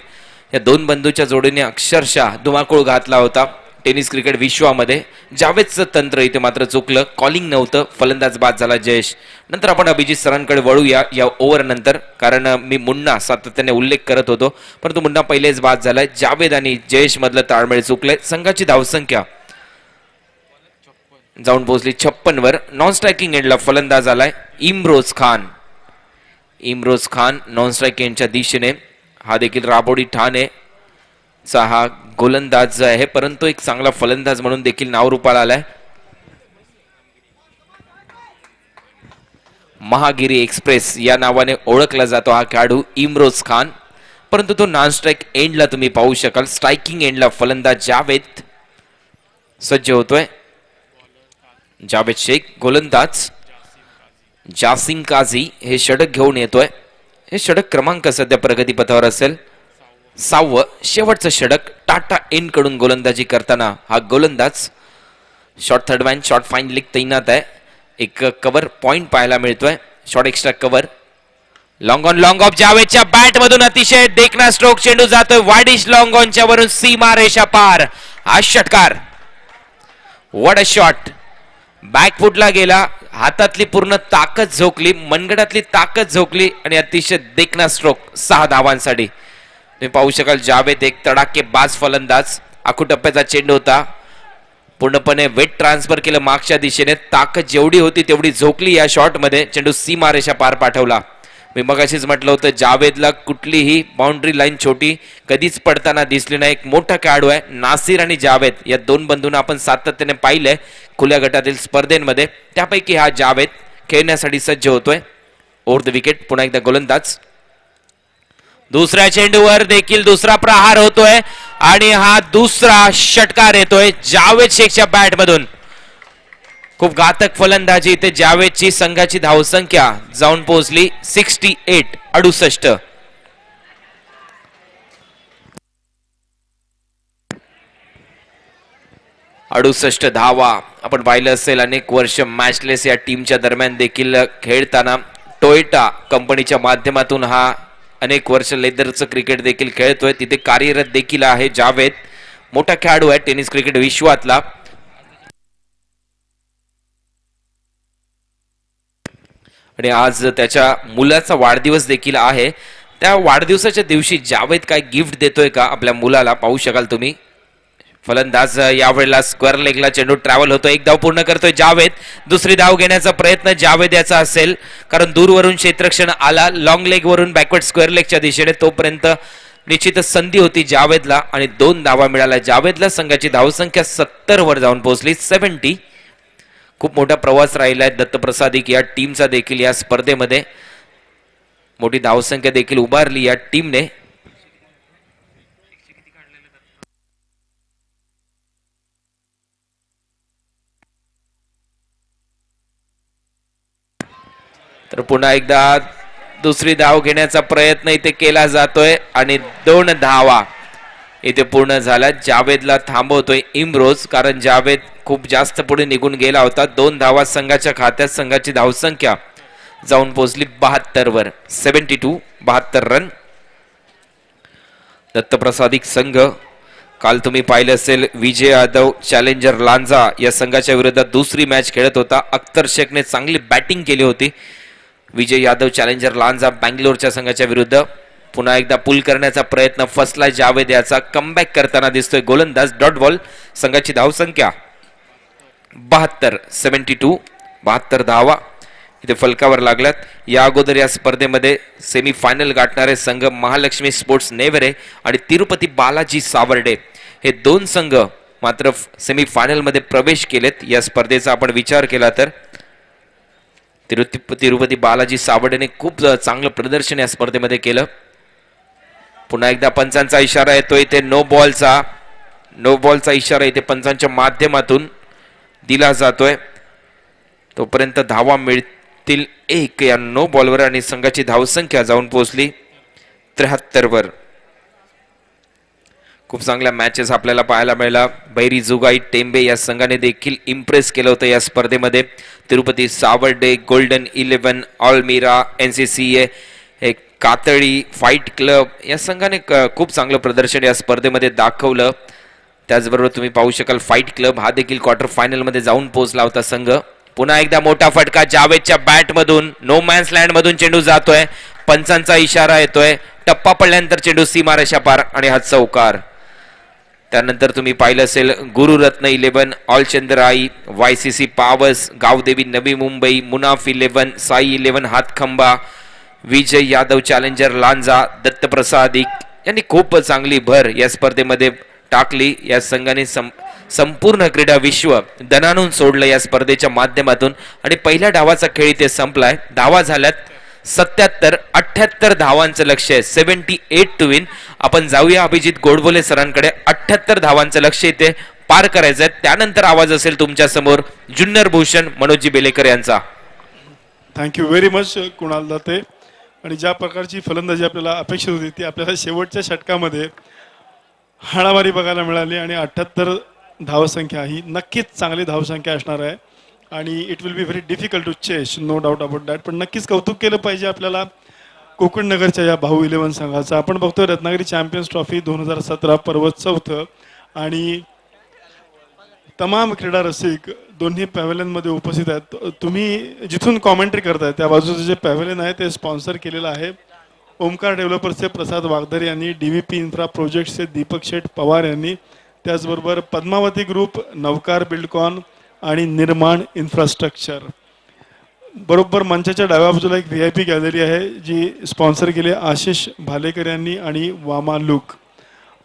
या 2 बंधूच्या जोडीने अक्षरशः धुमाकूळ घातला होता टेनिस क्रिकेट विश्वामध्ये. जावेदचं तंत्र इथे मात्र चुकलं. कॉलिंग नव्हतं. फलंदाज बाद झाला जयेश. नंतर आपण अभिजित सरांकडे वळूया या ओव्हर नंतर कारण मी मुन्ना सातत्याने उल्लेख करत होतो परंतु मुन्ना पहिलेच बाद झालाय. जावेद आणि जयेश मधलं ताळमेळ चुकलंय. संघाची धावसंख्या जाऊन पोहोचली 56 वर. नॉन स्ट्रायकिंग एंडला फलंदाज आलाय इम्रोज खान. इम्रोज खान नॉन स्ट्राईक एंडच्या दिशेने. हा देखील राबोडी ठाणे चा हा गोलंदाज आहे परंतु एक चांगला फलंदाज म्हणून देखील नाव रूपाला आलाय. महागिरी एक्सप्रेस या नावाने ओळखला जातो हा खेळाडू इम्रोज खान, परंतु तो नॉन स्ट्राईक एंडला तुम्ही पाहू शकाल. स्ट्रायकिंग एंडला फलंदाज जावेद सज्ज होतोय. जावेद शेख गोलंदाज. जासिम काझी हे षटक घेऊन येतोय. हे षटक क्रमांक सध्या प्रगतीपथावर असेल 6वं, शेवटचं षटक. टाटा एन कडून गोलंदाजी करताना हा गोलंदाज. Short third man, short fine leg तैनात आहे. एक कव्हर पॉइंट पाहायला मिळतोय. Short extra cover. Long on long of जावेदच्या बॅट मधून अतिशय देखना स्ट्रोक. चेंडू जातोय वाडिश लॉंग ऑनच्या वरून सीमा रेषा पार. हा षटकार. What a shot. बॅकफुटला गेला, हातातली पूर्ण ताकद झोकली, मनगटातली ताकद झोकली आणि अतिशय देखना स्ट्रोक 6 धावांसाठी. तुम्ही पाहू शकाल जावेद एक तडाखेबाज फलंदाज. आखूटप्प्याचा चेंडू होता, पूर्णपणे वेट ट्रान्सफर केलं मागच्या दिशेने. ताकद जेवढी होती तेवढी झोकली या शॉटमध्ये. चेंडू सीमारेषा पार पाठवला. मी मगाशीच म्हटलं होतं जावेदला कुठलीही बाउंड्री लाईन छोटी कधीच पडताना दिसली नाही. एक मोठा खेळाडू आहे. नासिर आणि जावेद या दोन बंधूंना आपण सातत्याने पाहिलंय खुल्या गटातील स्पर्धेमध्ये. त्यापैकी हा जावेद खेळण्यासाठी सज्ज होतोय. Over the wicket. पुन्हा एकदा गोलंदाज. दुसऱ्या चेंडूवर देखील दुसरा प्रहार होतोय आणि हा दुसरा षटकार येतोय जावेद शेखच्या बॅट मधून. खूप घातक फलंदाजी इथे जावेदची. संघाची धावसंख्या जाऊन पोहोचली 68. अडुसष्ट धावा. आपण पाहिलं असेल अनेक वर्ष मॅचलेस या टीमच्या दरम्यान देखील खेळताना टोयोटा कंपनीच्या माध्यमातून हा अनेक वर्ष लेदरचं क्रिकेट देखील खेळतोय. तिथे कार्यरत देखील आहे जावेद. मोठा खेळाडू आहे टेनिस क्रिकेट विश्वातला. आणि आज त्याच्या मुलाचा वाढदिवस देखील आहे. त्या वाढदिवसाच्या दिवशी जावेद काय गिफ्ट देतोय का आपल्या मुलाला पाहू शकाल तुम्ही. फलंदाज यावेळेला स्क्वेअर लेगला चेंडू ट्रॅव्हल होतो. एक धाव पूर्ण करतोय जावेद. दुसरी धाव घेण्याचा प्रयत्न जावेद याचा असेल, कारण दूरवरून क्षेत्ररक्षण आला लॉंग लेग वरून बॅकवर्ड स्क्वेअर लेगच्या दिशेने. तोपर्यंत निश्चितच संधी होती जावेदला आणि 2 धावा मिळाल्या जावेदला. संघाची धावसंख्या 70 वर जाऊन पोहोचली 70. खूप मोठा प्रवास राहिलाय दत्तप्रसादिक या टीमचा देखील या स्पर्धेमध्ये. मोठी धावसंख्या देखील उभारली या टीमने. तर पुन्हा एकदा दुसरी धाव घेण्याचा प्रयत्न इथे केला जातोय आणि 2 धावा इथे पूर्ण झाल्या. जावेदला थांबवतोय इम्रोज, कारण जावेद खूप जास्त पुढे निघून गेला होता. 2 धावा संघाच्या खात्यात. संघाची धावसंख्या जाऊन पोहोचली 72 वर. 72 रन. दत्तप्रसादिक संघ काल तुम्ही पाहिलं असेल विजय यादव चॅलेंजर लांजा या संघाच्या विरोधात दुसरी मॅच खेळत होता. अख्तर शेखने चांगली बॅटिंग केली होती. विजय यादव चॅलेंजर लांजा बँगलोरच्या संघाच्या विरुद्ध. पुन्हा एकदा पुल करण्याचा प्रयत्न फसला जावेद याचा. कमबॅक करताना दिसतोय गोलंदाज. Dot ball. संघाची धावसंख्या 72 धावा इथे फलकावर लागल्यात. या अगोदर या स्पर्धेमध्ये सेमी फायनल गाठणारे संघ महालक्ष्मी स्पोर्ट्स नेवरे आणि तिरुपती बालाजी सावर्डे हे 2 संघ मात्र सेमी फायनल मध्ये प्रवेश केलेत. या स्पर्धेचा आपण विचार केला तर तिरुपती बालाजी सावर्डेने खूप चांगलं प्रदर्शन या स्पर्धेमध्ये केलं. पुन्हा एकदा पंचांचा इशारा येतोय इथे. नो बॉलचा इशारा इथे पंचांच्या माध्यमातून दिला जातोय. तोपर्यंत धावा मिळतील 1 या नो बॉलवर आणि संघाची धावसंख्या जाऊन पोहोचली 73 वर. खूप चांगल्या मॅचेस आपल्याला पाहायला मिळाला. बैरी जुगाई टेंबे या संघाने देखील इम्प्रेस केलं होतं या स्पर्धेमध्ये. तिरुपती सावर्डे, गोल्डन 11, ऑलमीरा, NCCA, हे कातळी फाईट क्लब या संघाने खूप चांगलं प्रदर्शन या स्पर्धेमध्ये दाखवलं. त्याचबरोबर तुम्ही पाहू शकाल फाईट क्लब हा देखील क्वार्टर फायनल मध्ये जाऊन पोहोचला होता संघ. पुन्हा एकदा मोठा फटका जावेदच्या बॅट मधून. नो मॅन्स लँड मधून चेंडू जातोय. पंचांचा इशारा येतोय. टप्पा पडल्यानंतर चेंडू सीमारेषा पार आणि हा चौकार. त्यानंतर तुम्ही पाहिलं असेल गुरुरत्न 11, ऑलचंद्राई, YCC पावस, गावदेवी नवी मुंबई, मुनाफ 11, साई 11 हातखंबा, विजय यादव चॅलेंजर लांजा, दत्तप्रसादिक यांनी खूप चांगली भर या स्पर्धेमध्ये टाकली. या संघाने संपूर्ण क्रीडा विश्व दणानून सोडलं या स्पर्धेच्या माध्यमातून आणि पहिल्या डावाचा खेळ इथे संपलाय. धावा झाल्यात 77-78 धावांचं लक्ष आहे. 78 टू विन. आपण जाऊया अभिजित गोडबोले सरांकडे. 78 धावांचं लक्ष इथे पार करायचं आहे. त्यानंतर आवाज असेल तुमच्या समोर जुन्नर भूषण मनोजी बेलेकर यांचा. Thank you very much Kunal Date. आणि ज्या प्रकारची फलंदाजी आपल्याला अपेक्षित होती ती आपल्याला शेवटच्या षटकामध्ये हाणामारी बघायला मिळाली आणि 78 धावसंख्या ही नक्कीच चांगली धावसंख्या असणार आहे आणि it will be very difficult to chase, no doubt about that. पण नक्कीच कौतुक केलं पाहिजे आपल्याला कोकण नगरच्या या भाऊ 11 संघाचं. आपण बघतोय रत्नागिरी चॅम्पियन्स ट्रॉफी 2017 पर्व 4 आणि तमाम क्रीडा रसिक दोन्ही पॅव्हेलियनमध्ये उपस्थित आहेत. तुम्ही जिथून कॉमेंट्री करताय त्या बाजूचं जे पॅव्हेलियन आहे ते स्पॉन्सर केलेलं आहे ओमकार डेव्हलपर्सचे प्रसाद वागदर यांनी, DVP इन्फ्रा प्रोजेक्टचे दीपक शेठ पवार यांनी, त्याचबरोबर पद्मावती ग्रुप, नवकार बिल्डकॉन आणि निर्माण इन्फ्रास्ट्रक्चर. बरोबर मंचाच्या डाव्या बाजूला एक VIP गॅलरी आहे जी स्पॉन्सर केली आशिष भालेकर यांनी आणि वामा लुक.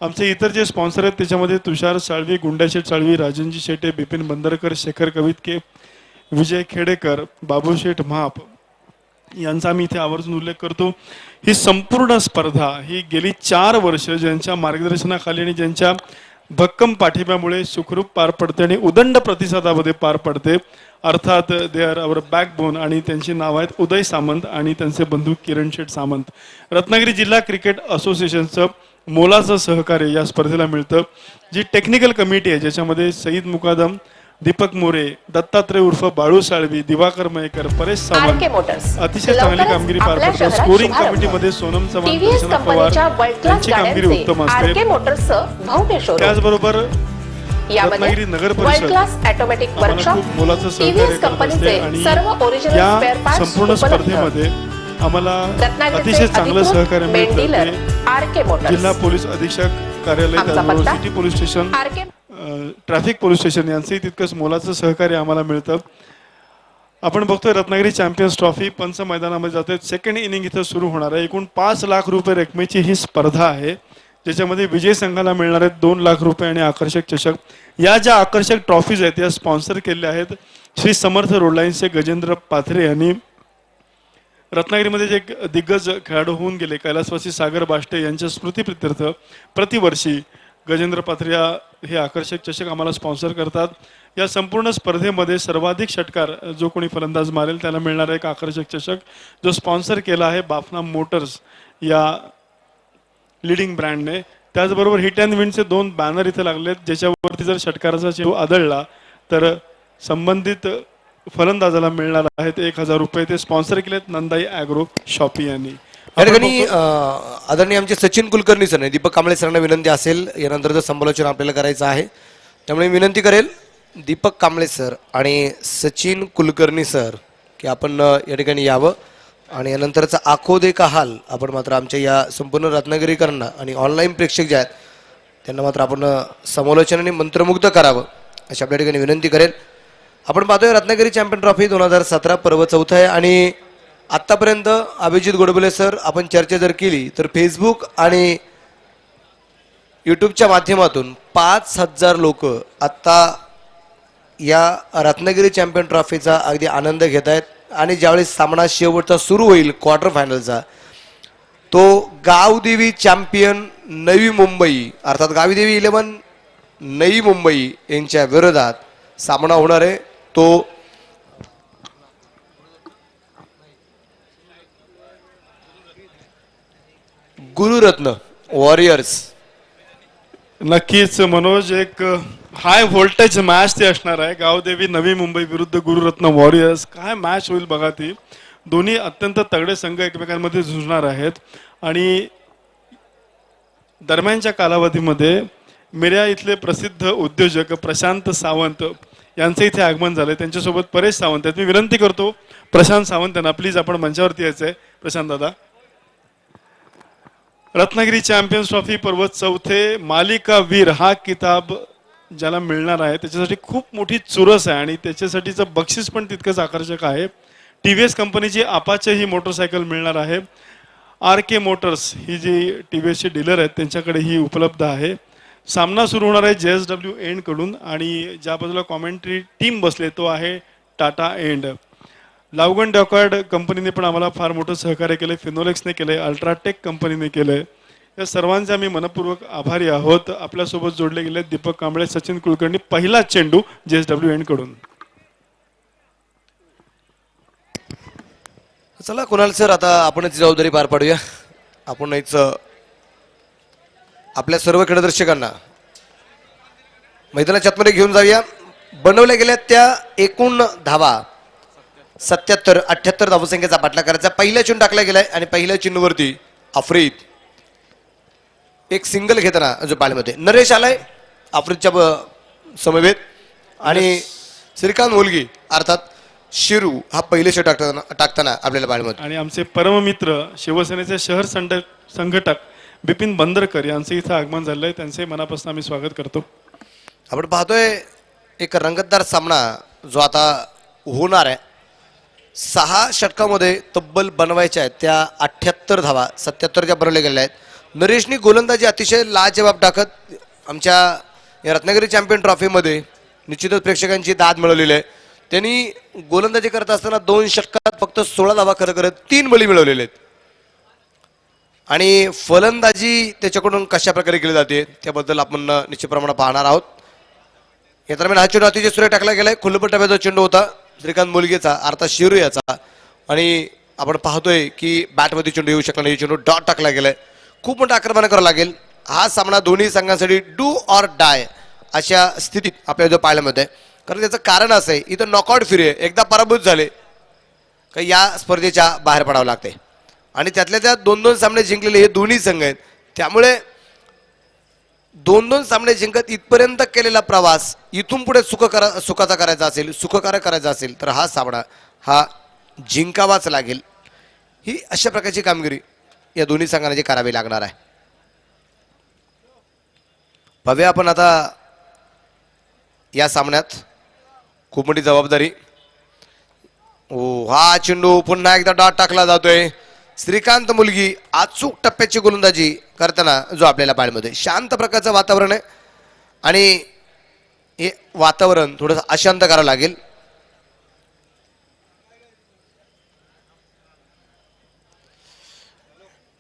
आमचे इतर जे स्पॉन्सर आहेत त्याच्यामध्ये तुषार साळवी, गुंडाशेठ साळवी, राजनजी शेटे, बिपिन बंदरकर, शेखर कवितके, विजय खेडेकर, बाबूशेठ म्हाप यांचा आम्ही इथे आवर्जून उल्लेख करतो. ही संपूर्ण स्पर्धा ही गेली 4 वर्ष ज्यांच्या मार्गदर्शनाखाली आणि ज्यांच्या भक्कम पाठिंब्यामुळे सुखरूप पार पडते आणि उदंड प्रतिसादामध्ये पार पडते. अर्थात दे आर अवर बॅकबोन आणि त्यांची नाव आहेत उदय सामंत आणि त्यांचे बंधू किरण शेठ सामंत. रत्नागिरी जिल्हा क्रिकेट असोसिएशनचं मोलाचं सहकार्य या स्पर्धेला मिळतं. जी टेक्निकल कमिटी आहे ज्याच्यामध्ये सईद मुकादम, दीपक मोरे, दत्तात्रय उर्फ बाळू साळवी, दिवाकर मयेकर, परेश सावंत अतिशय चांगली कामगिरी पार पडतात. स्कोरिंग कमिटीमध्ये सोनम चव्हाण, दर्शना पवार यांची कामगिरी उत्तम असते. त्याचबरोबर रत्नागिरी नगर परिषद आम्हाला खूप मोलाचं सहकार्य करत असते आणि या संपूर्ण स्पर्धेमध्ये आम्हाला अतिशय चांगलं सहकार्य मिळतं. जिल्हा पोलीस अधीक्षक कार्यालय, त्याचबरोबर city police station, traffic police station यांचंही तितकंच मोलाचं सहकार्य आम्हाला मिळतं. आपण बघतोय रत्नागिरी चॅम्पियन्स ट्रॉफी पंच मैदानामध्ये जातोय. सेकंड इनिंग इथं सुरू होणार आहे. एकूण 5 लाख रुपये रकमेची ही स्पर्धा आहे ज्याच्यामध्ये विजय संघाला मिळणार आहेत 2 लाख रुपये आणि आकर्षक चषक. या ज्या आकर्षक ट्रॉफीज आहेत या स्पॉन्सर केलेल्या आहेत श्री समर्थ रोडलाईन्सचे गजेंद्र पाथरे यांनी. रत्नागिरीमध्ये जे दिग्गज खेळाडू होऊन गेले कैलासवासी सागर बाष्टे यांच्या स्मृतीप्रित्यर्थ प्रतिवर्षी गजेंद्र पाथरे हे आकर्षक चषक आम्हाला स्पॉन्सर करतात. या संपूर्ण स्पर्धेमध्ये सर्वाधिक षटकार जो कोणी फलंदाज मारेल त्याला मिळणारा एक आकर्षक चषक जो स्पॉन्सर केला आहे बाफना मोटर्स या लीडिंग ब्रँडने. त्याचबरोबर हिट अँड विनचे 2 बॅनर इथे लागलेत ज्याच्यावरती जर षटकाराचा चेंडू आदळला तर संबंधित फलंदाजाला मिळणार आहेत 1000 रुपये. ते स्पॉन्सर केलेत नंदाई ॲग्रो शॉपी यांनी. या ठिकाणी आदरणीय आमचे सचिन कुलकर्णी सर, दीपक कांबळे सरांना विनंती असेल यानंतरचं समालोचन आपल्याला करायचं आहे त्यामुळे विनंती करेल दीपक कांबळे सर आणि सचिन कुलकर्णी सर की आपण या ठिकाणी यावं आणि यानंतरचा आखो दे का हाल आपण मात्र आमच्या या संपूर्ण रत्नागिरीकरांना आणि ऑनलाईन प्रेक्षक जे आहेत त्यांना मात्र आपण समालोचनाने मंत्रमुग्ध करावं अशी आपल्या ठिकाणी विनंती करेल. आपण पाहतोय रत्नागिरी चॅम्पियन ट्रॉफी 2017 पर्व 4 आहे आणि आत्तापर्यंत अभिजित गोडबोले सर आपण चर्चा जर केली तर फेसबुक आणि यूट्यूबच्या माध्यमातून 5000 लोक आत्ता या रत्नागिरी चॅम्पियन ट्रॉफीचा अगदी आनंद घेत आहेत. आणि ज्यावेळेस सामना शेवटचा सुरू होईल क्वार्टर फायनलचा तो गावदेवी चॅम्पियन नवी मुंबई अर्थात गावदेवी 11 नवी मुंबई यांच्या विरोधात सामना होणार आहे. तो गुरुरत्न वॉरियर्स. नक्कीच मनोज एक हाय व्होल्टेज मॅच ती असणार आहे. गावदेवी नवी मुंबई विरुद्ध गुरुरत्न वॉरियर्स. काय मॅच होईल बघा ती. दोन्ही अत्यंत तगडे संघ एकमेकांमध्ये झुंजणार आहेत आणि दरम्यानच्या कालावधीमध्ये मिऱ्या इथले प्रसिद्ध उद्योजक प्रशांत सावंत यांचं इथे आगमन झालंय. त्यांच्यासोबत परेश सावंत आहेत. मी विनंती करतो प्रशांत सावंत यांना प्लीज आपण मंचावरती यायचं आहे. प्रशांत दादा. रत्नागिरी चॅम्पियन्स ट्रॉफी पर्व 4 मालिका वीर हा किताब ज्याला मिळणार आहे त्याच्यासाठी खूप मोठी चुरस आहे आणि त्याच्यासाठीचं बक्षीस पण तितकंच आकर्षक आहे. TVS कंपनीची अपाचे ही मोटरसायकल मिळणार आहे. RK मोटर्स ही जी TVSची डीलर आहेत त्यांच्याकडे ही उपलब्ध आहे. सामना सुरू होणार आहे JSW एंड कडून आणि ज्या बाजूला कॉमेंट्री टीम बसले तो आहे टाटा एंड. लावगण डॉकॉर्ड कंपनीने पण आम्हाला फार मोठं सहकार्य केलं, फिनोलेक्सने केलंय, अल्ट्राटेक कंपनीने केलंय. या सर्वांचे आम्ही मनपूर्वक आभारी आहोत. आपल्यासोबत जोडले गेले दीपक कांबळे, सचिन कुलकर्णी. पहिला चेंडू JSW एंड कडून. चला कुणाल सर, आता आपणच जबाबदारी पार पाडूया. आपणच आपल्या सर्व क्रीडादर्शकांना मैदानाच्या आतमध्ये घेऊन जाऊया. बनवल्या गेल्या त्या एकूण धावा 77-78 धावसंख्येचा पाठलाग करायचा. पहिला चेंडू टाकला गेलाय आणि पहिल्या चेंडूवरती आफ्रिद एक सिंगल घेताना जो पाळीमध्ये नरेश आलाय आफ्रिदच्या समवेत आणि श्रीकांत मोलगी अर्थात शिरू हा पहिले चेंडू टाकताना आपल्याला पाळीमध्ये. आणि आमचे परममित्र शिवसेनेचे शहर संघटक बिपिन बंदरकर यांचं इथं आगमन झालंय. त्यांचे मनापासून आम्ही स्वागत करतो. आपण पाहतोय एक रंगतदार सामना जो आता होणार आहे. 6 षटकामध्ये तब्बल बनवायच्या आहेत त्या 78 धावा 77 ज्या बनवल्या गेल्या आहेत. नरेशनी गोलंदाजी अतिशय लाजवाब टाकत आमच्या या रत्नागिरी चॅम्पियन ट्रॉफीमध्ये निश्चितच प्रेक्षकांची दाद मिळवलेली आहे. त्यांनी गोलंदाजी करत असताना 2 षटकात फक्त 16 धावा खरं करत 3 बळी मिळवलेले आहेत. आणि फलंदाजी त्याच्याकडून कशा प्रकारे केली जाते त्याबद्दल आपण निश्चित प्रमाणात पाहणार आहोत. या दरम्यान हा चेंडू अतिशय सुरेख टाकला गेलाय. खुल्लपट टप्प्याचा चेंडू होता श्रीकांत मुलगेचा अर्थात शिरू याचा आणि आपण पाहतोय की बॅटमध्ये चेंडू येऊ शकला नाही. चेंडू डॉट टाकला गेलाय. खूप मोठं आक्रमण करावं लागेल. हा सामना दोन्ही संघांसाठी डू ऑर डाय अशा स्थितीत आपल्याला जो पाहायला मिळतंय. कारण त्याचं कारण असं आहे इथं नॉकआउट फिरे एकदा पराभूत झाले का या स्पर्धेच्या बाहेर पडावं लागते आणि त्यातल्या त्यात 2-2 सामने जिंकलेले हे दोन्ही संघ आहेत. त्यामुळे 2-2 सामने जिंकत इथपर्यंत केलेला प्रवास इथून पुढे सुखाचा करायचा असेल, सुखकारक करायचा असेल तर हा सामना हा जिंकावाच लागेल. ही अशा प्रकारची कामगिरी या दोन्ही संघांना करावी लागणार आहे. पाहूया आपण आता या सामन्यात खूप मोठी जबाबदारी. हा चेंडू पुन्हा एकदा डॉट टाकला जातोय. श्रीकांत मुलगी अचूक टप्प्याची गोलंदाजी करताना जो आपल्याला पाहायला शांत प्रकारचं वातावरण आहे आणि हे वातावरण थोडंसं अशांत करावं लागेल.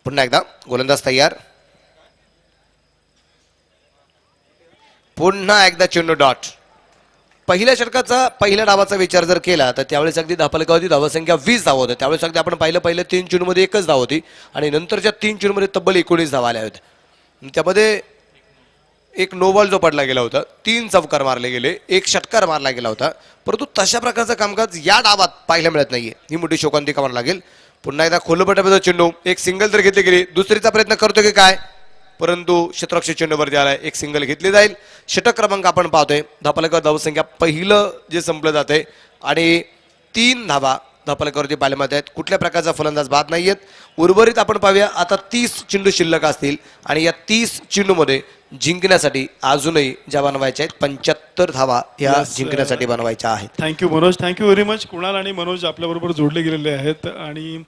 पुन्हा एकदा गोलंदाज तयार. पुन्हा एकदा चेंडू डॉट. पहिल्या षटकाचा पहिल्या डावाचा विचार जर केला तर त्यावेळेस अगदी धापलकावरती धावसंख्या 20 धावा होत्या. त्यावेळेस अगदी आपण पहिल्या 3 चेंडूमध्ये एकच धाव होती आणि नंतरच्या 3 चेंडूमध्ये तब्बल 19 धावा आल्या होत्या. त्यामध्ये एक नो बॉल जो पडला गेला होता, 3 चौकार मारले गेले, 1 षटकार मारला गेला होता. परंतु तशा प्रकारचं कामकाज या डावात पाहायला मिळत नाहीये. ही मोठी शोकांतिका म्हणावं लागेल. पुन्हा एकदा खोलपटाचा चेंडू एक सिंगल तर घेतली गेली. दुसरीचा प्रयत्न करतो की काय परंतु क्षेत्ररक्षक चेंडूवरती आलाय. एक सिंगल घेतली जाईल. षटक क्रमांक आपण पाहतोय धापलकावर धावसंख्या पहिलं जे संपलं जाते आणि 3 धावा धापलकावरती पाहायला आहेत. कुठल्या प्रकारचा फलंदाज बाद नाहीयेत. उर्वरित आपण पाहूया आता 30 चेंडू शिल्लक असतील आणि या 30 चेंडूमध्ये जिंकण्यासाठी अजूनही ज्या बनवायच्या आहेत 75 धावा या जिंकण्यासाठी बनवायच्या आहेत. Thank you Manoj, thank you very much. Kunal आणि मनोज आपल्याबरोबर जोडले गेलेले आहेत आणि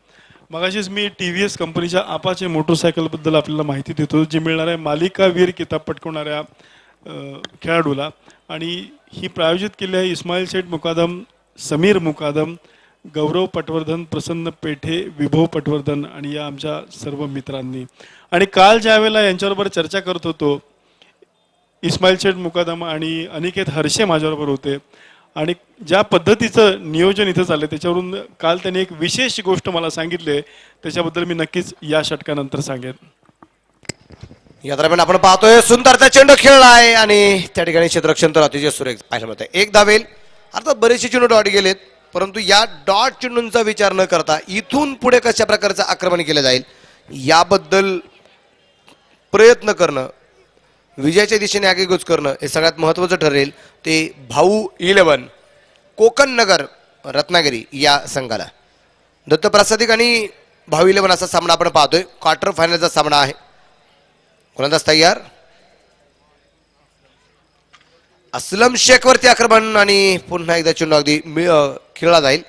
मगाशीच मी TVS कंपनीच्या आपाचे मोटरसायकलबद्दल आपल्याला माहिती देतो जी मिळणार आहे मालिकावीर किताब पटकवणाऱ्या खेळाडूला. आणि ही प्रायोजित केली आहे इस्माईल शेठ मुकादम, समीर मुकादम, गौरव पटवर्धन, प्रसन्न पेठे, विभव पटवर्धन आणि या आमच्या सर्व मित्रांनी. आणि काल ज्या वेळेला यांच्याबरोबर चर्चा करत होतो इस्माईल शेठ मुकादम आणि अनिकेत हर्षे माझ्याबरोबर होते आणि ज्या पद्धतीचं नियोजन इथं चाललंय त्याच्यावरून काल त्यांनी एक विशेष गोष्ट मला सांगितली त्याच्याबद्दल मी नक्कीच या षटकानंतर सांगेन. या दरम्यान आपण पाहतोय सुंदरचा चेंडू खेळलाय आणि त्या ठिकाणी क्षेत्ररक्षण तर अतिशय सुरेख पाहायला मिळतंय. एक धावेल अर्थात बरेचसे चेंडू डॉट गेलेत परंतु या डॉट चेंडूंचा विचार न करता इथून पुढे कशा प्रकारचं आक्रमण केलं जाईल याबद्दल प्रयत्न करणं, विजयाच्या दिशेने आगेकूच करणं हे सगळ्यात महत्त्वाचं ठरेल. ते भाऊ 11 कोकण नगर रत्नागिरी या संघाला. दत्तप्रसादिक आणि भाऊ 11 असा सामना आपण पाहतोय. क्वार्टर फायनलचा सामना आहे. गोलंदाज तयार. असलम शेख वरती आक्रमण आणि पुन्हा एकदा चेंडू अगदी खेळला जाईल.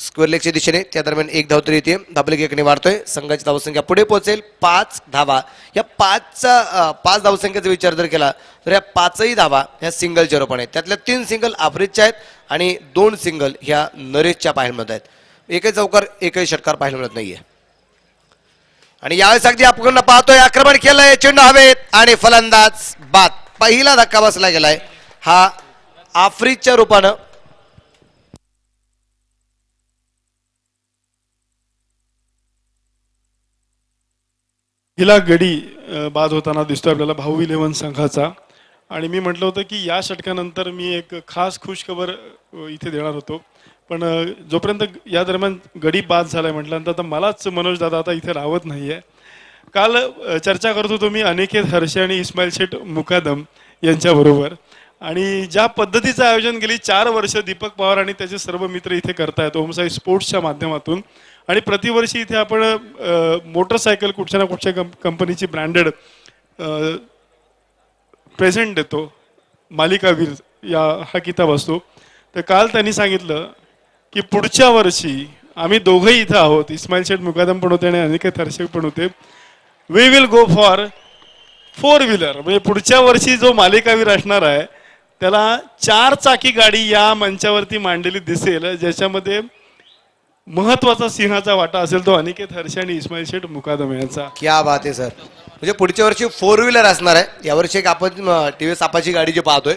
स्क्वेअर लेगच्या दिशेने. त्या दरम्यान एक धाव तरी येते. धाबलेख एकाने वाढतोय. संघाची धावसंख्या पुढे पोहोचेल 5 धावा. या 5 धावसंख्येचा विचार जर केला तर या 5ही धावा ह्या सिंगलच्या रूपाने आहेत. त्यातल्या 3 सिंगल ॲव्हरेजच्या आहेत आणि 2 सिंगल ह्या नरेशच्या पाहायला मिळत आहेत. एकही चौकार एकही षटकार पाहायला मिळत नाहीये. आणि यावेळेस अगदी आपण पाहतोय आक्रमण केलंय, चेंडू हवेत आणि फलंदाज बाद. पहिला धक्का बसला गेलाय हा आफ्रिजच्या रूपानं. हिला गडी बाद होताना दिसतोय आपल्याला भाऊ 11 संघाचा. आणि मी म्हटलं होतं की या षटकानंतर मी एक खास खुशखबर इथे देणार होतो, पण जोपर्यंत या दरम्यान गडी बाद झालाय म्हटल्यानंतर आता मलाच मनोज दादा आता इथे राहत नाहीये. काल चर्चा करत होतो मी अनिकेत हर्षे आणि इस्माईल शेठ मुकादम यांच्याबरोबर, आणि ज्या पद्धतीचं आयोजन गेली 4 वर्ष दीपक पवार आणि त्याचे सर्व मित्र इथे करतायत ओमसाई स्पोर्ट्सच्या माध्यमातून. आणि प्रतिवर्षी इथे आपण मोटरसायकल कुठच्या ना कुठच्या कंपनीची ब्रँडेड प्रेझेंट देतो, मालिकावीर या हा किताब असतो. तर काल त्यांनी सांगितलं की पुढच्या वर्षी आम्ही दोघंही इथं आहोत, इस्माईल शेठ मुकादम पण होते आणि अनिकेत हर्षे पण होते. We will go for 4 wheeler. म्हणजे पुढच्या वर्षी जो मालिकावीर असणार आहे त्याला 4 चाकी गाडी या मंचावरती मांडलेली दिसेल, ज्याच्यामध्ये महत्वाचा सिंहाचा वाटा असेल तो अनिकेत हर्षे आणि इस्माईल शेठ मुकादम यांचा. क्या बात आहे सर. म्हणजे पुढच्या वर्षी 4 व्हीलर असणार आहे. यावर्षी एक आपण टीव्हीएस आपाची गाडी जी पाहतोय.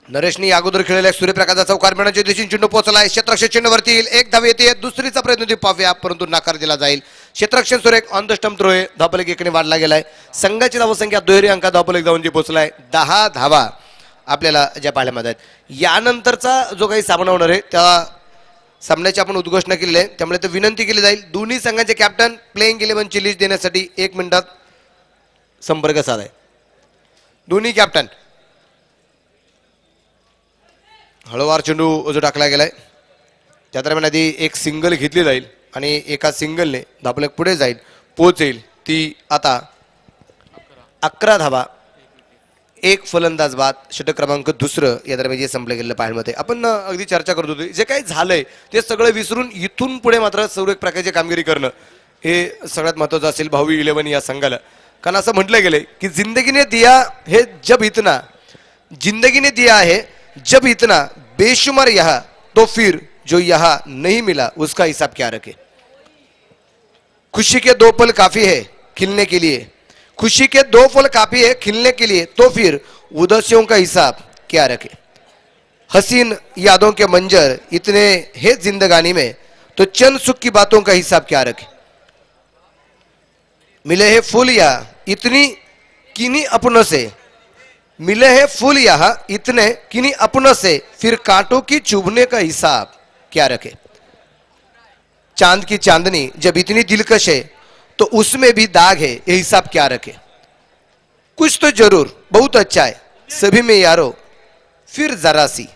नरेशनी अगोदर खेळलेल्या सूर्यप्रकाशचा चौकार मिळण्याच्या दिशेने चेंडू पोहोचलाय. क्षेत्ररक्षण चेंडूवरती येईल. एक धाव येते. दुसरीचा प्रयत्न पाहूया, परंतु नकार दिला जाईल. क्षेत्ररक्षण सुरेख ऑन द स्टंप थ्रो आहे. धावफलक एकाने वाढला गेलाय. संघाची धावसंख्या दुहेरी अंकात धावफलक जाऊन जी पोहोचलाय 10 धावा आपल्याला ज्या पाहायला मिळत आहेत. यानंतरचा जो काही सामना होणार आहे त्या सामन्याची आपण उद्घोषणा केलेली आहे, त्यामुळे तर विनंती केली जाईल दोन्ही संघांचे कॅप्टन प्लेइंग 11ची लिस्ट देण्यासाठी 1 मिनिटात संपर्क साधाय. दोन्ही कॅप्टन. हळूवार चेंडू जो टाकला गेलाय त्या दरम्यान आधी एक सिंगल घेतली जाईल आणि एका सिंगलने धावफलक पुढे जाईल, पोहोचेल. ती आता 11 धावा, 1 फलंदाज बाद. षटक क्रमांक 2 या दरम्यान जे संपलं गेलेलं पाहायला मिळते. आपण अगदी चर्चा करत होतो जे काही झालंय ते सगळं विसरून इथून पुढे मात्र सर्व एक प्रकारची कामगिरी करणं हे सगळ्यात महत्त्वाचं असेल भावी 11 या संघाला. कारण असं म्हटलं गेलंय की जिंदगी दिया है जब इतना, जिंदगी ने दिया है जब इतना बेशुमार यहाँ, तो फिर जो यहाँ नहीं मिला उसका हिसाब क्या रखे. खुशी के 2 पल काफी है खिलने के लिए, खुशी के 2 पल काफी है खिलने के लिए, तो फिर उदासियों का हिसाब क्या रखे. हसीन यादों के मंजर इतने है जिंदगानी में, तो चंद सुख की बातों का हिसाब क्या रखे. मिले हैं फूल यहाँ इतनी किन्हीं अपनों से, मिले हैं फूल यहाँ इतने किन्हीं अपनों से, फिर कांटों की चुभने का हिसाब क्या रखे. चांद की चांदनी जब इतनी दिलकश है तो उसमें भी दाग है, ये हिसाब क्या रखे. कुछ तो जरूर बहुत अच्छा है सभी में यारो, फिर जरा सी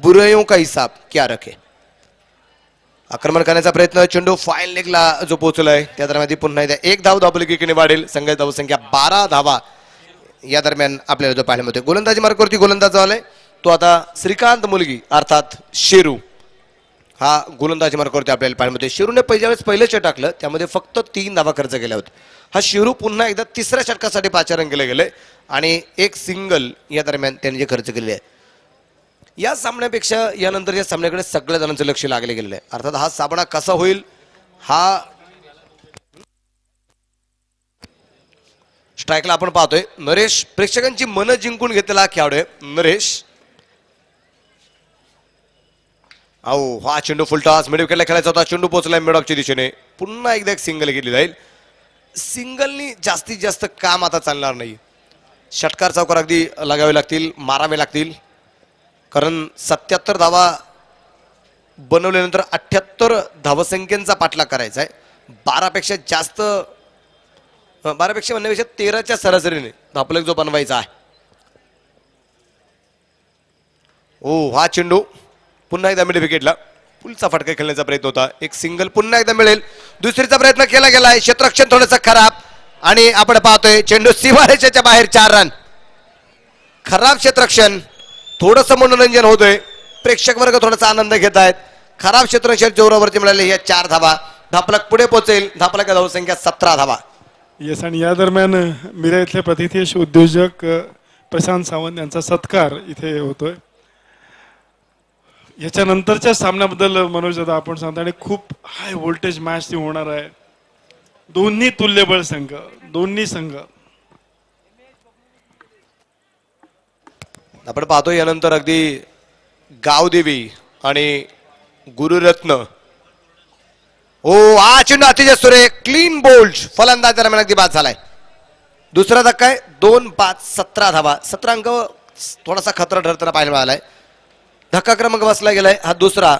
बुराइयों का हिसाब क्या रखे. आक्रमण करण्याचा प्रयत्न. चेंडू फाईल लेगला जो पोहोचलाय त्या दरम्यान पुन्हा एकदा 1 धाव धावफलकीने वाढेल. संघाची धावसंख्या 12 धावा या दरम्यान आपल्याला जो पाहायला मिळतोय. गोलंदाजी मार्गावरती गोलंदाज आलाय तो आता श्रीकांत मुलगी अर्थात शेरू हा गोलंदाजी मार्गावरती आपल्याला पाहायला मिळतोय. शेरूने पहिल्या वेळेस पहिलं षटक टाकलं, त्यामध्ये फक्त 3 धावा खर्च केल्या होत्या. हा शेरू पुन्हा एकदा 3ऱ्या षटकासाठी पाचारण केलं गेलंय आणि 1 सिंगल या दरम्यान त्यांनी जे खर्च केलेले आहे. या सामन्यापेक्षा यानंतरच्या सामन्याकडे सगळ्या जणांचं लक्ष लागले गेलेलं आहे. अर्थात हा सामना कसा होईल हा स्ट्राईकला आपण पाहतोय. नरेश प्रेक्षकांची मन जिंकून घेतलेला खेळाडू आहे नरेश. अहो हा चेंडू फुलटॉस मिड विकेटला खेळायचा होता. चेंडू पोहोचलाय मिडऑफच्या दिशेने. पुन्हा एकदा एक सिंगल घेतली जाईल. सिंगलनी जास्तीत जास्त काम आता चालणार नाही. षटकार चौकार अगदी लागावे लागतील, मारावे लागतील. कारण 77 धावा बनवल्यानंतर 78 धावसंख्येचा पाठलाग करायचा आहे. 12पेक्षा जास्त, 12पेक्षा म्हणण्यापेक्षा 13च्या सरासरीने धावफलक जो बनवायचा आहे. ओ हा चेंडू पुन्हा एकदा मिड विकेटला. पुलचा फटका खेळण्याचा प्रयत्न होता. एक सिंगल पुन्हा एकदा मिळेल. दुसरीचा प्रयत्न केला गेलाय. क्षेत्ररक्षण थोडंसं खराब आणि आपण पाहतोय चेंडू सीमारेषेच्या बाहेर 4 रन. खराब क्षेत्ररक्षण, थोडस मनोरंजन होतोय, प्रेक्षक वर्ग थोडासा आनंद घेत आहेत. खराब क्षेत्ररक्षण जोरावरती मिळाले या 4 धावा. धापलक पुढे पोहोचेल. धापलक धावसंख्या 17 धावा. येस, आणि या दरम्यान मिरा इथले प्रतिथेश उद्योजक प्रशांत सावंत यांचा सत्कार इथे होतोय. याच्यानंतरच्या सामन्याबद्दल मनोज दादा आपण सांगता, आणि खूप हाय व्होल्टेज मॅच ती होणार आहे. दोन्ही तुल्यबळ संघ, दोन्ही संघ. आपण पाहतो यानंतर अगदी गावदेवी आणि गुरुरत्न. ओ हा चेंडू अतिशय सुरेख, क्लीन बोल्ड, फलंदाज दरम्यान अगदी बाद झालाय. दुसरा धक्का आहे. 2-5 17 धावा. 17 अंक थोडासा खतरा ठरताना पाहायला मिळालाय. धक्का क्रमांक बसला गेलाय. हा दुसरा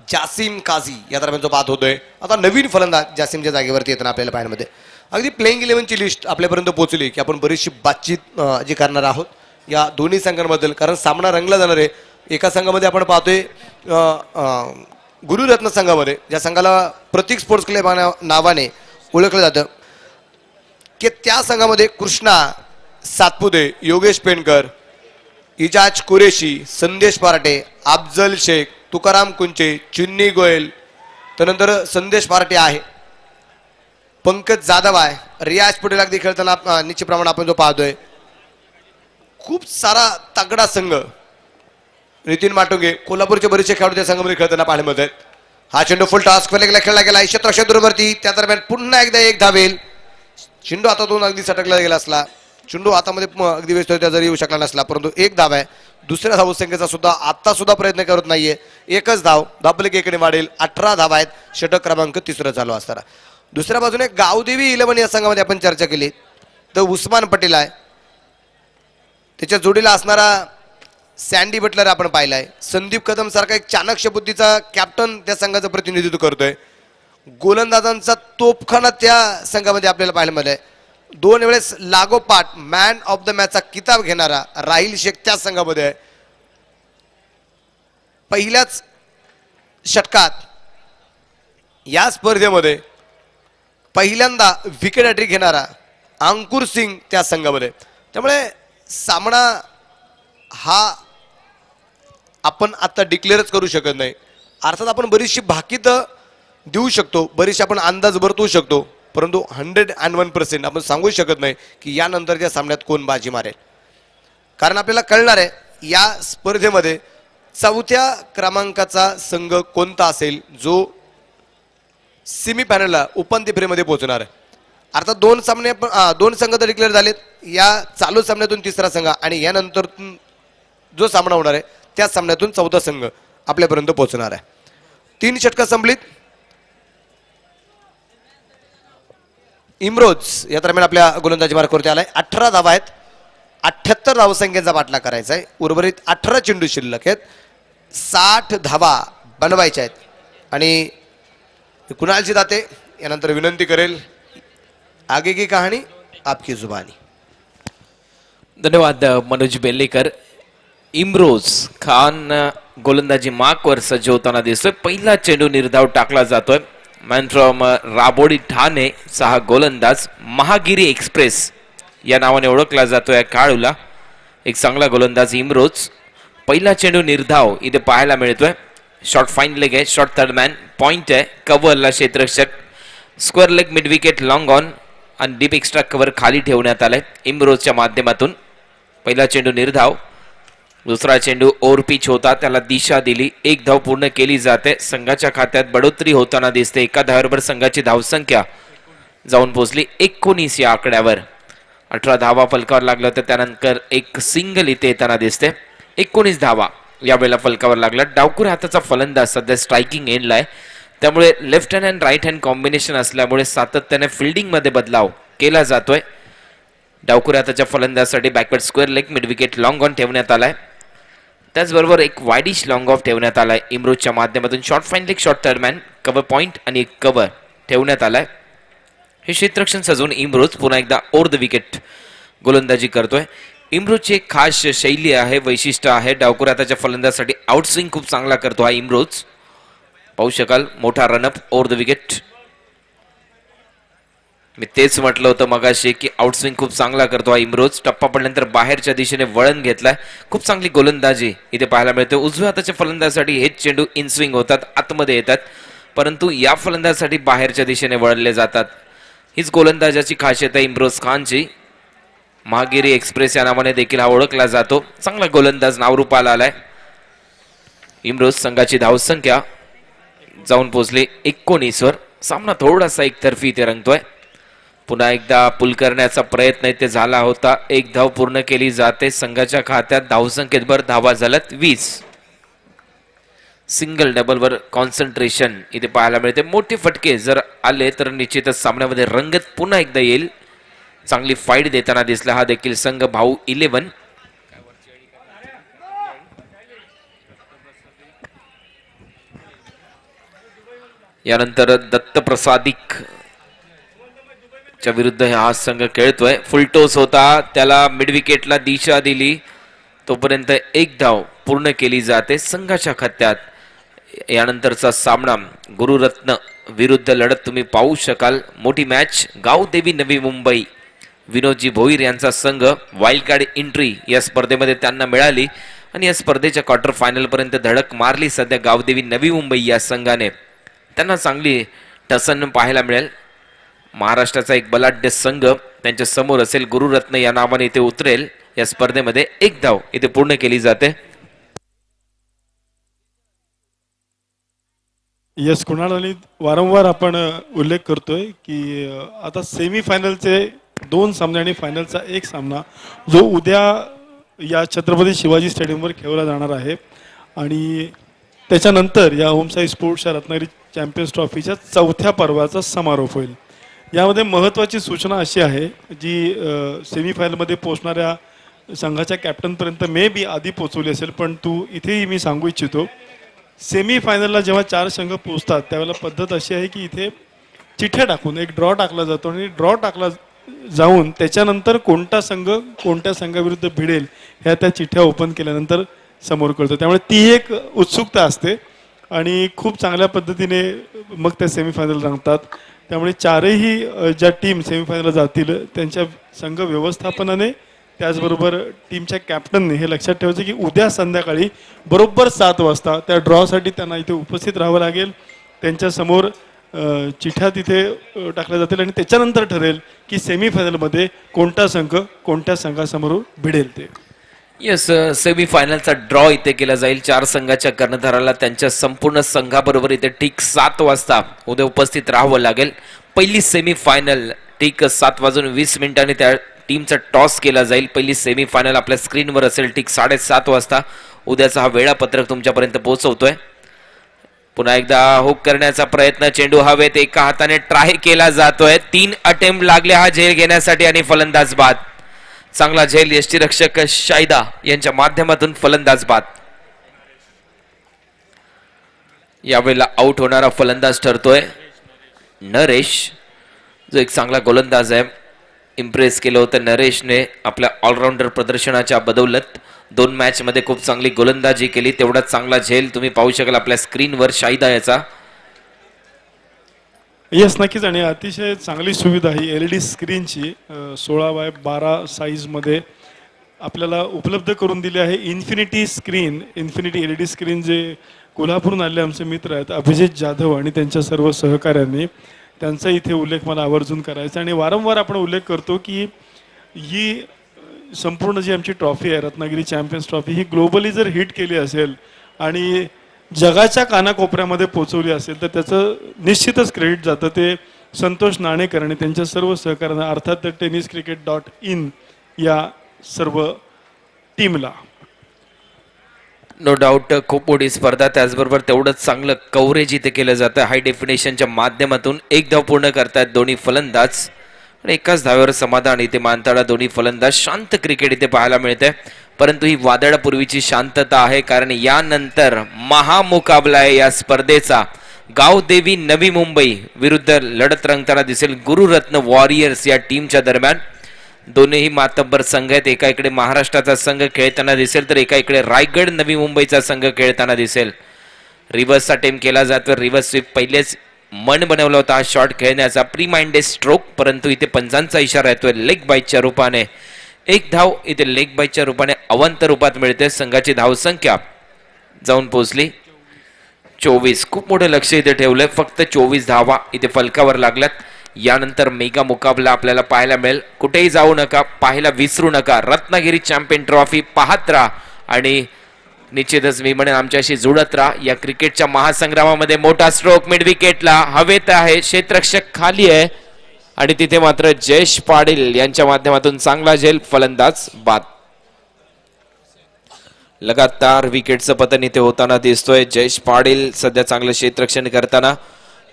जासिम काझी या दरम्यान जो बाद होतोय. आता नवीन फलंदाज जासिमच्या जागेवरती येताना आपल्याला पाहण्यामध्ये अगदी प्लेइंग 11ची लिस्ट आपल्यापर्यंत पोहोचली की आपण बरीचशी बातचीत जी करणार आहोत या दोन्ही संघांबद्दल, कारण सामना रंगला जाणार आहे. एका संघामध्ये आपण पाहतोय गुरुरत्न संघामध्ये, ज्या संघाला प्रतीक स्पोर्ट्स क्लब नावाने ओळखलं जातं, की त्या संघामध्ये कृष्णा सातपुते, योगेश पेंडकर, इजाज कुरेशी, संदेश पार्टे, अफजल शेख, तुकाराम कुंचे, चिन्नी गोयल, त्यानंतर संदेश पार्टे आहे, पंकज जाधव आहे, रियाज पटेल अगदी खेळताना निश्चितप्रमाणे आपण जो पाहतोय. खूप सारा तगडा संघ. नितीन माटुंगे, कोल्हापूरचे बरेचसे खेळाडू त्या संघामध्ये खेळताना पाहायला मिळत आहेत. हा चेंडू फुल टॉस खेळला गेला क्षेत्रक्षेत्रावरती. त्या दरम्यान पुन्हा एकदा एक धावेल. चेंडू हातातून अगदी सटकला गेला असला, चेंडू हातामध्ये अगदी व्यस्त जरी येऊ शकला नसला, परंतु एक धाव आहे. दुसऱ्या धावसंख्येचा सुद्धा आता सुद्धा प्रयत्न करत नाहीये. एकच धाव. धापलक एकडे वाढेल. 18 धावा आहेत. षटक क्रमांक 3 चालू असताना दुसऱ्या बाजूने गावदेवी 11 या संघामध्ये आपण चर्चा केली तर उस्मान पटेल आहे. त्याच्या जोडीला असणारा सँडी बटलर आपण पाहिलाय. संदीप कदम सारखा एक चाणक्य बुद्धीचा कॅप्टन त्या संघाचं प्रतिनिधित्व करतोय. गोलंदाजांचा तोफखाना त्या संघामध्ये आपल्याला पाहायला मिळालाय. 2 वेळेस लागोपाठ मॅन ऑफ द मॅचचा किताब घेणारा राहिल शेख त्या संघामध्ये आहे. पहिल्याच षटकात या स्पर्धेमध्ये पहिल्यांदा विकेट हॅट्रिक घेणारा अंकुर सिंग त्या संघामध्ये. त्यामुळे सामना हा आपण आता डिक्लेअरच करू शकत नाही. अर्थात आपण बरीचशी भाकीत देऊ शकतो, बरीचशी आपण अंदाज वर्तवू शकतो, परंतु 101% आपण सांगू शकत नाही की यानंतरच्या सामन्यात कोण बाजी मारेल. कारण आपल्याला कळणार आहे या स्पर्धेमध्ये 4थ्या क्रमांकाचा संघ कोणता असेल जो सेमीफायनलला उपांत्य फेरीमध्ये पोहोचणार आहे. अर्थात 2 संघ तर डिक्लेअर झालेत. या चालू सामन्यातून 3रा संघ आणि यानंतर जो सामना होणार आहे त्या सामन्यातून 4था संघ आपल्यापर्यंत पोहोचणार आहे. 3 षटकं संपलीत. इम्रोज या दरम्यान आपल्या गोलंदाजी मार्कावरती आलाय. 18 धावा आहेत. 78 धावसंख्येचा बाटला करायचा आहे. उर्वरित 18 चेंडू शिल्लक आहेत. 60 धावा बनवायच्या आहेत. आणि कुणालजी दाते यानंतर विनंती करेल, आगे की कहाणी आपकी जुबानी. धन्यवाद मनोज बेल्लेकर. इम्रोज खान गोलंदाजी मार्कवर सज्ज होताना दिसतोय. पहिला चेंडू निर्धाव टाकला जातोय. मॅन फ्रॉम राबोडी ठाणे हा गोलंदाज. महागिरी एक्सप्रेस या नावाने ओळखला जातो या खेळाडूला. एक चांगला गोलंदाज इम्रोज. पहिला चेंडू निर्धाव इथे पाहायला मिळतोय. शॉर्ट फाईन लेग आहे. शॉर्ट थर्ड मॅन पॉइंट आहे. कव्हरला क्षेत्ररक्षक. Square leg mid wicket long on आणि डीप एक्स्ट्रा कव्हर खाली ठेवण्यात आलाय इम्रोजच्या माध्यमातून. पहिला चेंडू निर्धाव. दुसरा चेंडू ओव्हर पिच होता, त्याला दिशा दिली. 1 धाव पूर्ण केली जाते. संघाच्या खात्यात बढोतरी होताना दिसते. एका धावाबरोबर संघाची धावसंख्या जाऊन पोहोचली 19 या आकड्यावर. 18 धावा फलकावर लागलं होतं. त्यानंतर एक सिंगल इथे येताना दिसते. 19 धावा यावेळेला फलकावर लागला. डावखुर हाताचा फलंदाज सध्या स्ट्रायकिंग एंडला आहे. त्यामुळे left hand and right hand combination असल्यामुळे सातत्याने फिल्डिंग मध्ये बदलाव केला जातोय. डावखुर हाताच्या फलंदाजासाठी backward square leg mid wicket long on ठेवण्यात आलाय. त्याचबरोबर एक वाईडिश लॉंग ऑफ ठेवण्यात आलाय इम्रोजच्या माध्यमातून. Short fine leg short third man cover point आणि एक कव्हर ठेवण्यात आलाय. हे क्षेत्ररक्षण सजवून इम्रोज पुन्हा एकदा ओव्हर द विकेट गोलंदाजी करतोय. इम्रोजची एक खास शैली आहे, वैशिष्ट्य आहे. डावखुर हाताच्या फलंदाजासाठी आउटस्विंग खूप चांगला करतो हा इम्रोज. पाहू शकाल मोठा रनअप ओव्हर द विकेट. मी तेच म्हटलं होतं मगाशी की आउटस्विंग खूप चांगला करतो हा इम्रोज. टप्पा पडल्यानंतर बाहेरच्या दिशेने वळण घेतलाय. खूप चांगली गोलंदाजी इथे पाहायला मिळते. उजव्या हाताच्या फलंदाजासाठी हेच चेंडू इनस्विंग होतात, आतमध्ये येतात, परंतु या फलंदाजासाठी बाहेरच्या दिशेने वळले जातात. हीच गोलंदाजाची खासियत आहे इम्रोज खानची. महागिरी एक्सप्रेस या नावाने देखील हा ओळखला जातो. चांगला गोलंदाज नावरूपाला आलाय. इम्रोज संघाची धावसंख्या जाऊन पोहोचली 19 वर. सामना थोडासा एकतर्फी इथे रंगतोय. पुन्हा एकदा पुल करण्याचा प्रयत्न इथे झाला होता. एक धाव पूर्ण केली जाते. संघाच्या खात्यात धावसंख्येत भर धावा झाल्यात 20. सिंगल डबलवर कॉन्सन्ट्रेशन इथे पाहायला मिळते. मोठे फटके जर आले तर निश्चितच सामन्यामध्ये रंगत पुन्हा एकदा येईल. चांगली फाईट देताना दिसला हा देखील संघ भाऊ 11. यानंतर दत्त प्रसादिक च्या विरुद्ध हा संघ खेळतोय. फुलटोस होता, त्याला मिड विकेटला दिशा दिली, तोपर्यंत एक धाव पूर्ण केली जाते संघाच्या खात्यात. यानंतरचा सामना गुरुरत्न विरुद्ध लढत तुम्ही पाहू शकाल. मोठी मॅच. गावदेवी नवी मुंबई, विनोदजी भोईर यांचा संघ. वाईल्ड कार्ड एंट्री या स्पर्धेमध्ये त्यांना मिळाली आणि या स्पर्धेच्या क्वार्टर फायनल पर्यंत धडक मारली सध्या गावदेवी नवी मुंबई या संघाने. त्यांना चांगली टसन पाहायला मिळेल. महाराष्ट्राचा एक बलाढ्य संघ त्यांच्या समोर असेल. गुरुरत्न या नावाने इथे उतरेल. या स्पर्धेमध्ये एक धाव इथे पूर्ण केली जाते. यस कुणाल, आणि वारंवार आपण उल्लेख करतोय की आता सेमीफायनलचे 2 सामने आणि फायनलचा एक सामना जो उद्या या छत्रपती शिवाजी स्टेडियमवर खेळवला जाणार आहे आणि त्याच्यानंतर या ओमसाई स्पोर्ट्सच्या रत्नागिरी चॅम्पियन्स ट्रॉफीच्या 4थ्या पर्वाचा समारोप होईल. यामध्ये महत्त्वाची सूचना अशी आहे जी सेमीफायनलमध्ये पोहोचणाऱ्या संघाच्या कॅप्टनपर्यंत मे बी आधी पोहोचवली असेल, पण इथेही मी सांगू इच्छितो, सेमीफायनलला जेव्हा 4 संघ पोहोचतात त्यावेळेला पद्धत अशी आहे की इथे चिठ्ठ्या टाकून एक ड्रॉ टाकला जातो आणि ड्रॉ टाकला जाऊन त्याच्यानंतर कोणता संघ कोणत्या संघाविरुद्ध भिडेल ह्या त्या चिठ्ठ्या ओपन केल्यानंतर समोर कळतं. त्यामुळे ती एक उत्सुकता असते आणि खूप चांगल्या पद्धतीने मग त्या सेमीफायनल रंगतात. त्यामुळे 4ही ज्या टीम सेमीफायनलला जातील त्यांच्या संघ व्यवस्थापनाने त्याचबरोबर टीमच्या कॅप्टनने हे लक्षात ठेवायचं की उद्या संध्याकाळी बरोबर 7 वाजता त्या ड्रॉसाठी त्यांना इथे उपस्थित राहावं लागेल. त्यांच्यासमोर चिठ्ठ्या तिथे टाकल्या जातील आणि त्याच्यानंतर ठरेल की सेमीफायनलमध्ये कोणता संघ कोणत्या संघासमोर भिडेल ते. यस, सेमीफायनलचा ड्रॉ इथे केला जाईल. 4 संघाच्या कर्णधाराला त्यांच्या संपूर्ण संघाबरोबर इथे ठीक 7 वाजता उद्या उपस्थित राहावं लागेल. पहिली सेमीफायनल ठीक 7:20 त्या टीमचा टॉस केला जाईल. पहिली सेमीफायनल आपल्या स्क्रीनवर असेल ठीक 7:30 वाजता. उद्याचा हा वेळापत्रक तुमच्यापर्यंत पोहोचवतोय. पुन्हा एकदा हुक करण्याचा प्रयत्न. चेंडू हवेत एका हाताने ट्राय केला जातोय. 3 अटेम्प्ट लागले हा झेल घेण्यासाठी आणि फलंदाज बाद. चांगला झेल यष्टीरक्षक शाहिदा यांच्या माध्यमातून फलंदाज बाद. यावेळेला आउट होणारा फलंदाज ठरतोय नरेश, जो एक चांगला गोलंदाज आहे. इम्प्रेस केलं होतं नरेशने आपल्या ऑलराऊंडर प्रदर्शनाच्या बदौलत. 2 मॅच मध्ये खूप चांगली गोलंदाजी केली. तेवढाच चांगला झेल तुम्ही पाहू शकाल आपल्या स्क्रीनवर शाहिदा याचा. येस, नक्कीच. आणि अतिशय चांगली सुविधा ही LED स्क्रीनची 16x12 साईजमध्ये आपल्याला उपलब्ध करून दिली आहे. इन्फिनिटी LED स्क्रीन जे कोल्हापूरून आलेले आमचे मित्र आहेत अभिजित जाधव आणि त्यांच्या सर्व सहकाऱ्यांनी, त्यांचा इथे उल्लेख मला आवर्जून करायचा. आणि वारंवार आपण उल्लेख करतो की ही संपूर्ण जी आमची ट्रॉफी आहे रत्नागिरी चॅम्पियन्स ट्रॉफी ही ग्लोबली जर हिट केली असेल आणि जगाच्या कानाकोपऱ्यामध्ये पोहोचवली असेल तर त्याचं निश्चितच क्रेडिट जातं ते संतोष नाणेकर आणि त्यांच्या सर्व सहकाऱ्यांना, अर्थात tenniscricket.in या सर्व टीमला. नो डाऊट खूप मोठी स्पर्धा, त्याचबरोबर तेवढंच चांगलं कव्हरेज इथे केलं जातं हाय डेफिनेशनच्या माध्यमातून. एक धाव पूर्ण करतायत दोन्ही फलंदाज आणि एकाच धावेवर समाधान इथे मानताना दोन्ही फलंदाज. शांत क्रिकेट इथे पाहायला मिळते, परंतु ही वादळापूर्वीची शांतता आहे कारण यानंतर महामुकाबला आहे या स्पर्धेचा. गावदेवी नवी मुंबई विरुद्ध लढत रंगताना दिसेल गुरुरत्न वॉरियर्स या टीमच्या दरम्यान. दोन्ही मातब्बर संघ आहेत. एका इकडे महाराष्ट्राचा संघ खेळताना दिसेल तर एका इकडे रायगड नवी मुंबईचा संघ खेळताना दिसेल. रिव्हर्सचा अटेम्प्ट केला जातो. रिव्हर्स स्वीप पहिलेच मन बनवला होता हा शॉट खेळण्याचा, प्री माइंडेड स्ट्रोक, परंतु इथे पंचांचा इशारा येतोय लेग बाईटच्या रूपाने. एक धाव इथे लेग बाईटच्या रूपाने अवंत रूपात मिळते. संघाची धावसंख्या जाऊन पोहोचली 24. खूप मोठं लक्ष इथे ठेवलंय. फक्त 24 धावा इथे फलकावर लागल्यात. यानंतर मेगा मुकाबला आपल्याला पाहायला मिळेल. कुठेही जाऊ नका, पाहायला विसरू नका. रत्नागिरी चॅम्पियन ट्रॉफी पाहत राहा आणि निश्चितच मी म्हणेन आमच्याशी जुळत राहा. या क्रिकेटच्या महासंग्रामामध्ये मोठा स्ट्रोक मिड विकेटला हवेत आहे, क्षेत्ररक्षक खाली आहे आणि तिथे मात्र जयेश पाटील यांच्या माध्यमातून चांगला झेल, फलंदाज बाद. लगातार विकेटचं पतन इथे होताना दिसतोय. जयेश पाटील सध्या चांगलं क्षेत्ररक्षण करताना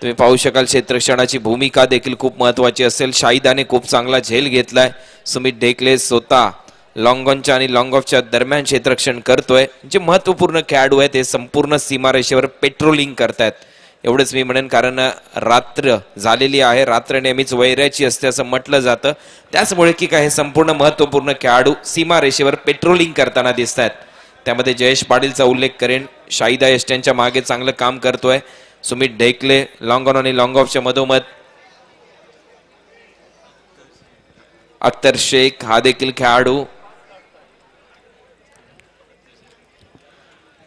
तुम्ही पाहू शकाल. क्षेत्ररक्षणाची भूमिका देखील खूप महत्वाची असेल. शाहिदाने खूप चांगला झेल घेतलाय. सुमित ढेकले स्वतः लॉंग ऑनच्या आणि लॉंग ऑफच्या दरम्यान क्षेत्ररक्षण करतोय. जे महत्वपूर्ण खेळाडू आहेत ते संपूर्ण सीमारेषेवर पेट्रोलिंग करतायत. एवढंच मी म्हणेन, कारण रात्र झालेली आहे. रात्र नेहमीच वैऱ्याची असते असं म्हटलं जातं. त्याचमुळे की काय हे संपूर्ण महत्वपूर्ण खेळाडू सीमारेषेवर पेट्रोलिंग करताना दिसत आहेत. त्यामध्ये जयेश पाटीलचा उल्लेख करेन. शाहिदा यष्ट्यांच्या मागे चांगलं काम करतोय. सुमित ढेकले लॉंग ऑन आणि लॉंग ऑफच्या मधोमध. अख्तर शेख हा देखील खेळाडू.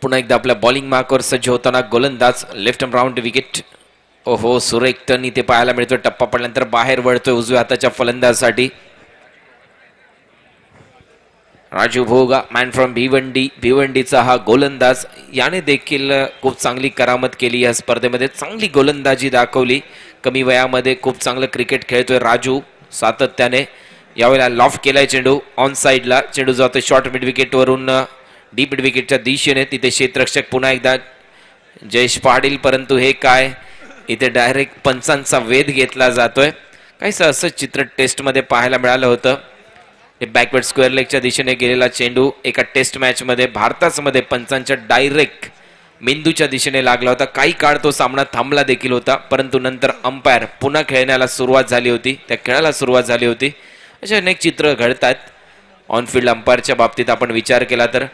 पुन्हा एकदा आपल्या बॉलिंग मार्कवर सज्ज होताना गोलंदाज लेफ्ट राऊंड विकेट. ओहो, सुरेख टर्न इथे पाहायला मिळतोय. टप्पा पडल्यानंतर बाहेर वळतोय उजव्या हाताच्या फलंदाजासाठी. राजू भोगा मॅन फ्रॉम भिवंडीचा हा गोलंदाज. याने देखील खूप चांगली करामत केली या स्पर्धेमध्ये. चांगली गोलंदाजी दाखवली. कमी वयामध्ये खूप चांगलं क्रिकेट खेळतोय राजू सातत्याने. यावेळेला लॉफ्ट केलाय चेंडू ऑन साइडला. चेंडू जातोय शॉर्ट मिड विकेटवरून डीप मिड विकेटच्या दिशेने. तिथे क्षेत्ररक्षक पुन्हा एकदा जयेश पाटील, परंतु हे काय इथे डायरेक्ट पंचांचा वेध घेतला जातोय. काहीसं असं चित्र टेस्टमध्ये पाहायला मिळालं होतं. हे बॅकवर्ड स्क्वेअर लेगच्या दिशेने गेलेला चेंडू एका टेस्ट मॅच मध्ये भारतामध्ये पंचांच्या डायरेक्ट मेंदूच्या दिशेने लागला होता. काही काळ तो सामना थांबला देखील होता, परंतु नंतर अंपायर पुन्हा खेळण्याला सुरुवात झाली होती. त्या खेळाला सुरुवात झाली होती. असे अनेक चित्र घडतात. ऑनफिल्ड अंपायरच्या बाबतीत आपण विचार केला तर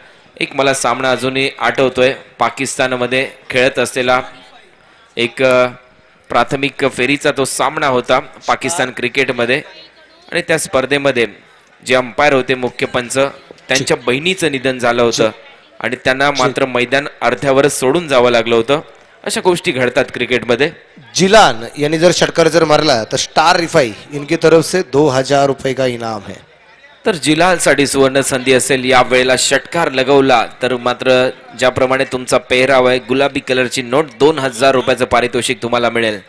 एक मला सामना अजूनही आठवतोय. पाकिस्तानमध्ये खेळत असलेला एक प्राथमिक फेरीचा तो सामना होता पाकिस्तान क्रिकेटमध्ये. आणि त्या स्पर्धेमध्ये जे अंपायर होते मुख्य पंच, त्यांच्या बहिणीचं निधन झालं होतं आणि त्यांना मात्र मैदान अर्ध्यावरच सोडून जावं लागलं होतं. अशा गोष्टी घडतात क्रिकेटमध्ये. जिलान यांनी जर षटकार जर मारला तर स्टार रिफाई इनकी तरफ से 2000 रुपए का इनाम है. तर जिलालसाठी सुवर्ण संधी असेल. या वेळेला षटकार लगवला तर मात्र ज्याप्रमाणे तुमचा पेहराव आहे गुलाबी कलरची नोट 2000 रुपयाचं पारितोषिक तुम्हाला मिळेल.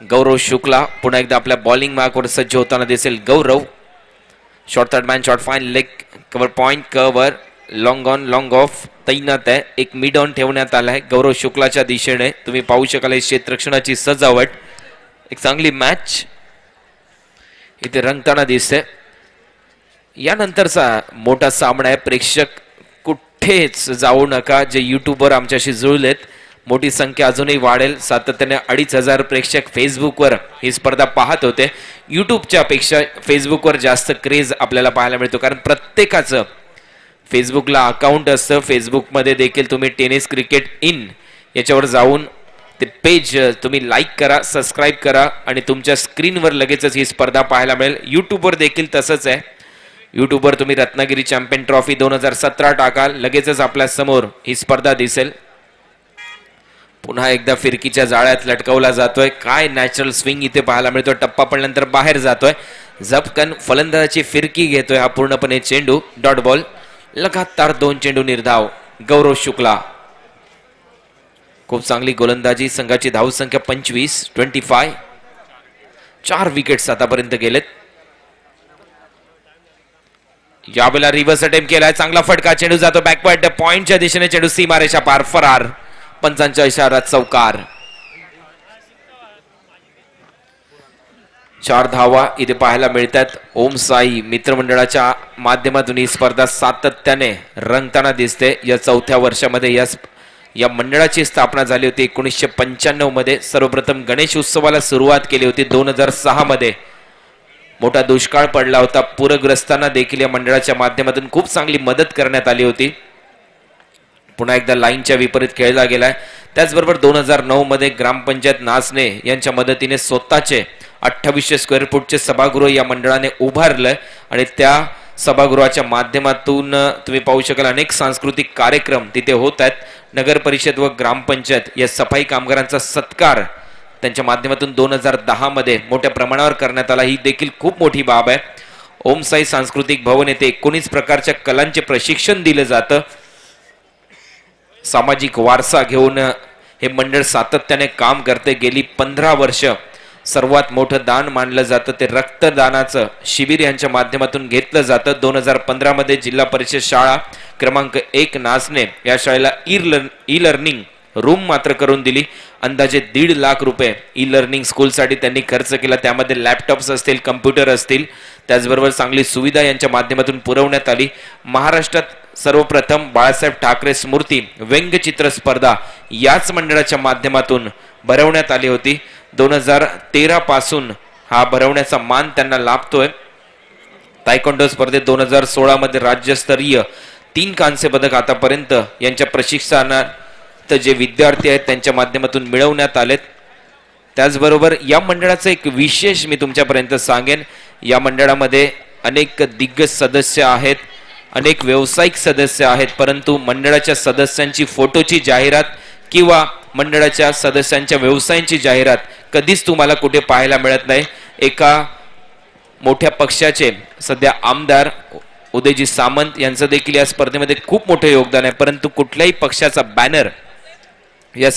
गौरव शुक्ला पुन्हा एकदा आपल्या बॉलिंग मार्कवर सज्ज होताना दिसेल. Gaurav short third man, short fine, leg cover, point cover, long on long off तैनात आहे. एक मिड ऑन ठेवण्यात आला आहे गौरव शुक्लाच्या दिशेने. तुम्ही पाहू शकाल क्षेत्ररक्षणाची सजावट. एक चांगली मॅच इथे रंगताना दिसते. यानंतरचा मोठा सामना आहे. प्रेक्षक कुठेच जाऊ नका. जे युट्यूबवर आमच्याशी जुळलेत, मोठी संख्या अजूनही वाढेल. सातत्याने 2500 प्रेक्षक फेसबुकवर ही स्पर्धा पाहत होते. युट्यूबच्या पेक्षा फेसबुकवर जास्त क्रेज आपल्याला पाहायला मिळतो, कारण प्रत्येकाचं फेसबुकला अकाउंट असतं. फेसबुकमध्ये देखील तुम्ही टेनिस क्रिकेट इन याच्यावर जाऊन ते पेज तुम्ही लाईक करा, सबस्क्राईब करा आणि तुमच्या स्क्रीनवर लगेचच ही स्पर्धा पाहायला मिळेल. युट्यूबवर देखील तसंच आहे. युट्यूबवर तुम्ही रत्नागिरी चॅम्पियन ट्रॉफी 2017 टाका, लगेचच आपल्या समोर ही स्पर्धा दिसेल. पुन्हा एकदा फिरकीच्या जाळ्यात लटकवला जातोय. काय नॅचरल स्विंग इथे पाहायला मिळतोय. टप्पा पडल्यानंतर बाहेर जातोय. झपकन फलंदाजाची फिरकी घेतोय हा पूर्णपणे चेंडू. Dot ball. लगातार 2 चेंडू निर्धाव. गौरव शुक्ला खूप चांगली गोलंदाजी. संघाची धावसंख्या 25. 4 विकेट्स आतापर्यंत गेलेत. यावेळेला रिव्हर्स अटेम्प्ट केलाय. चांगला फटका. चेंडू जातो बॅकवर्ड पॉइंटच्या दिशेने. चेंडू सीमारेषा पार, फरार. पंचांच्या इशारात चौकार. 4 धावा इथे पाहायला मिळतात. ओम साई मित्रमंडळाच्या माध्यमातून ही स्पर्धा सातत्याने रंगताना दिसते. या 4थ्या वर्षामध्ये या मंडळाची स्थापना झाली होती 1995 मध्ये. सर्वप्रथम गणेश उत्सवाला सुरुवात केली होती 2006 मध्ये. मोठा दुष्काळ पडला होता. पूरग्रस्तांना देखील या मंडळाच्या माध्यमातून खूप चांगली मदत करण्यात आली होती. पुन्हा एकदा लाईनच्या विपरीत खेळला गेलाय. त्याचबरोबर 2009 मध्ये ग्रामपंचायत नाचणे यांच्या मदतीने स्वतःचे 2800 स्क्वेअर फूटचे सभागृह या मंडळाने उभारलंय आणि त्या सभागृहाच्या माध्यमातून तुम्ही पाहू शकाल अनेक सांस्कृतिक कार्यक्रम तिथे होत आहेत. नगर परिषद व ग्रामपंचायत या सफाई कामगारांचा सत्कार त्यांच्या माध्यमातून 2010 मध्ये मोठ्या प्रमाणावर करण्यात आला. ही देखील खूप मोठी बाब आहे. ओम साई सांस्कृतिक भवन येथे 19 प्रकारच्या कलांचे प्रशिक्षण दिलं जातं. सामाजिक वारसा घेऊन हे मंडळ सातत्याने काम करते. गेली 15 वर्ष सर्वात मोठं दान मानलं जातं ते रक्तदानाचं शिबिर यांच्या माध्यमातून घेतलं जातं. 2015 मध्ये जिल्हा परिषद शाळा क्रमांक 1 नाचणे या शाळेला ई लर्निंग रूम मात्र करून दिली. अंदाजे 1.5 लाख रुपये ई लर्निंग स्कूलसाठी त्यांनी खर्च केला. त्यामध्ये लॅपटॉप्स असतील, कम्प्युटर असतील, त्याचबरोबर चांगली सुविधा यांच्या माध्यमातून पुरवण्यात आली. महाराष्ट्रात सर्वप्रथम बाळासाहेब ठाकरे स्मृती व्यंगचित्र स्पर्धा याच मंडळाच्या माध्यमातून भरवण्यात आली होती. 2013 पासून हा भरवण्याचा मान त्यांना लाभतोय. तायकोंडो स्पर्धेत 2016 मध्ये राज्यस्तरीय 3 कांस्य पदक आतापर्यंत यांच्या प्रशिक्षणात जे विद्यार्थी आहेत त्यांच्या माध्यमातून मिळवण्यात आलेत. त्याचबरोबर या मंडळाचं एक विशेष मी तुमच्यापर्यंत सांगेन. या मंडळामध्ये अनेक दिग्गज सदस्य आहेत, अनेक व्यावसायिक सदस्य आहेत, परंतु मंडळाच्या सदस्यांची फोटोची जाहिरात किंवा मंडळाच्या सदस्यांच्या व्यवसायांची जाहिरात कधीच तुम्हाला कुठे पाहायला मिळत नाही. एका मोठ्या पक्षाचे सध्या आमदार उदयजी सामंत यांचं देखील या स्पर्धेमध्ये खूप मोठं योगदान आहे, परंतु कुठल्याही पक्षाचा बॅनर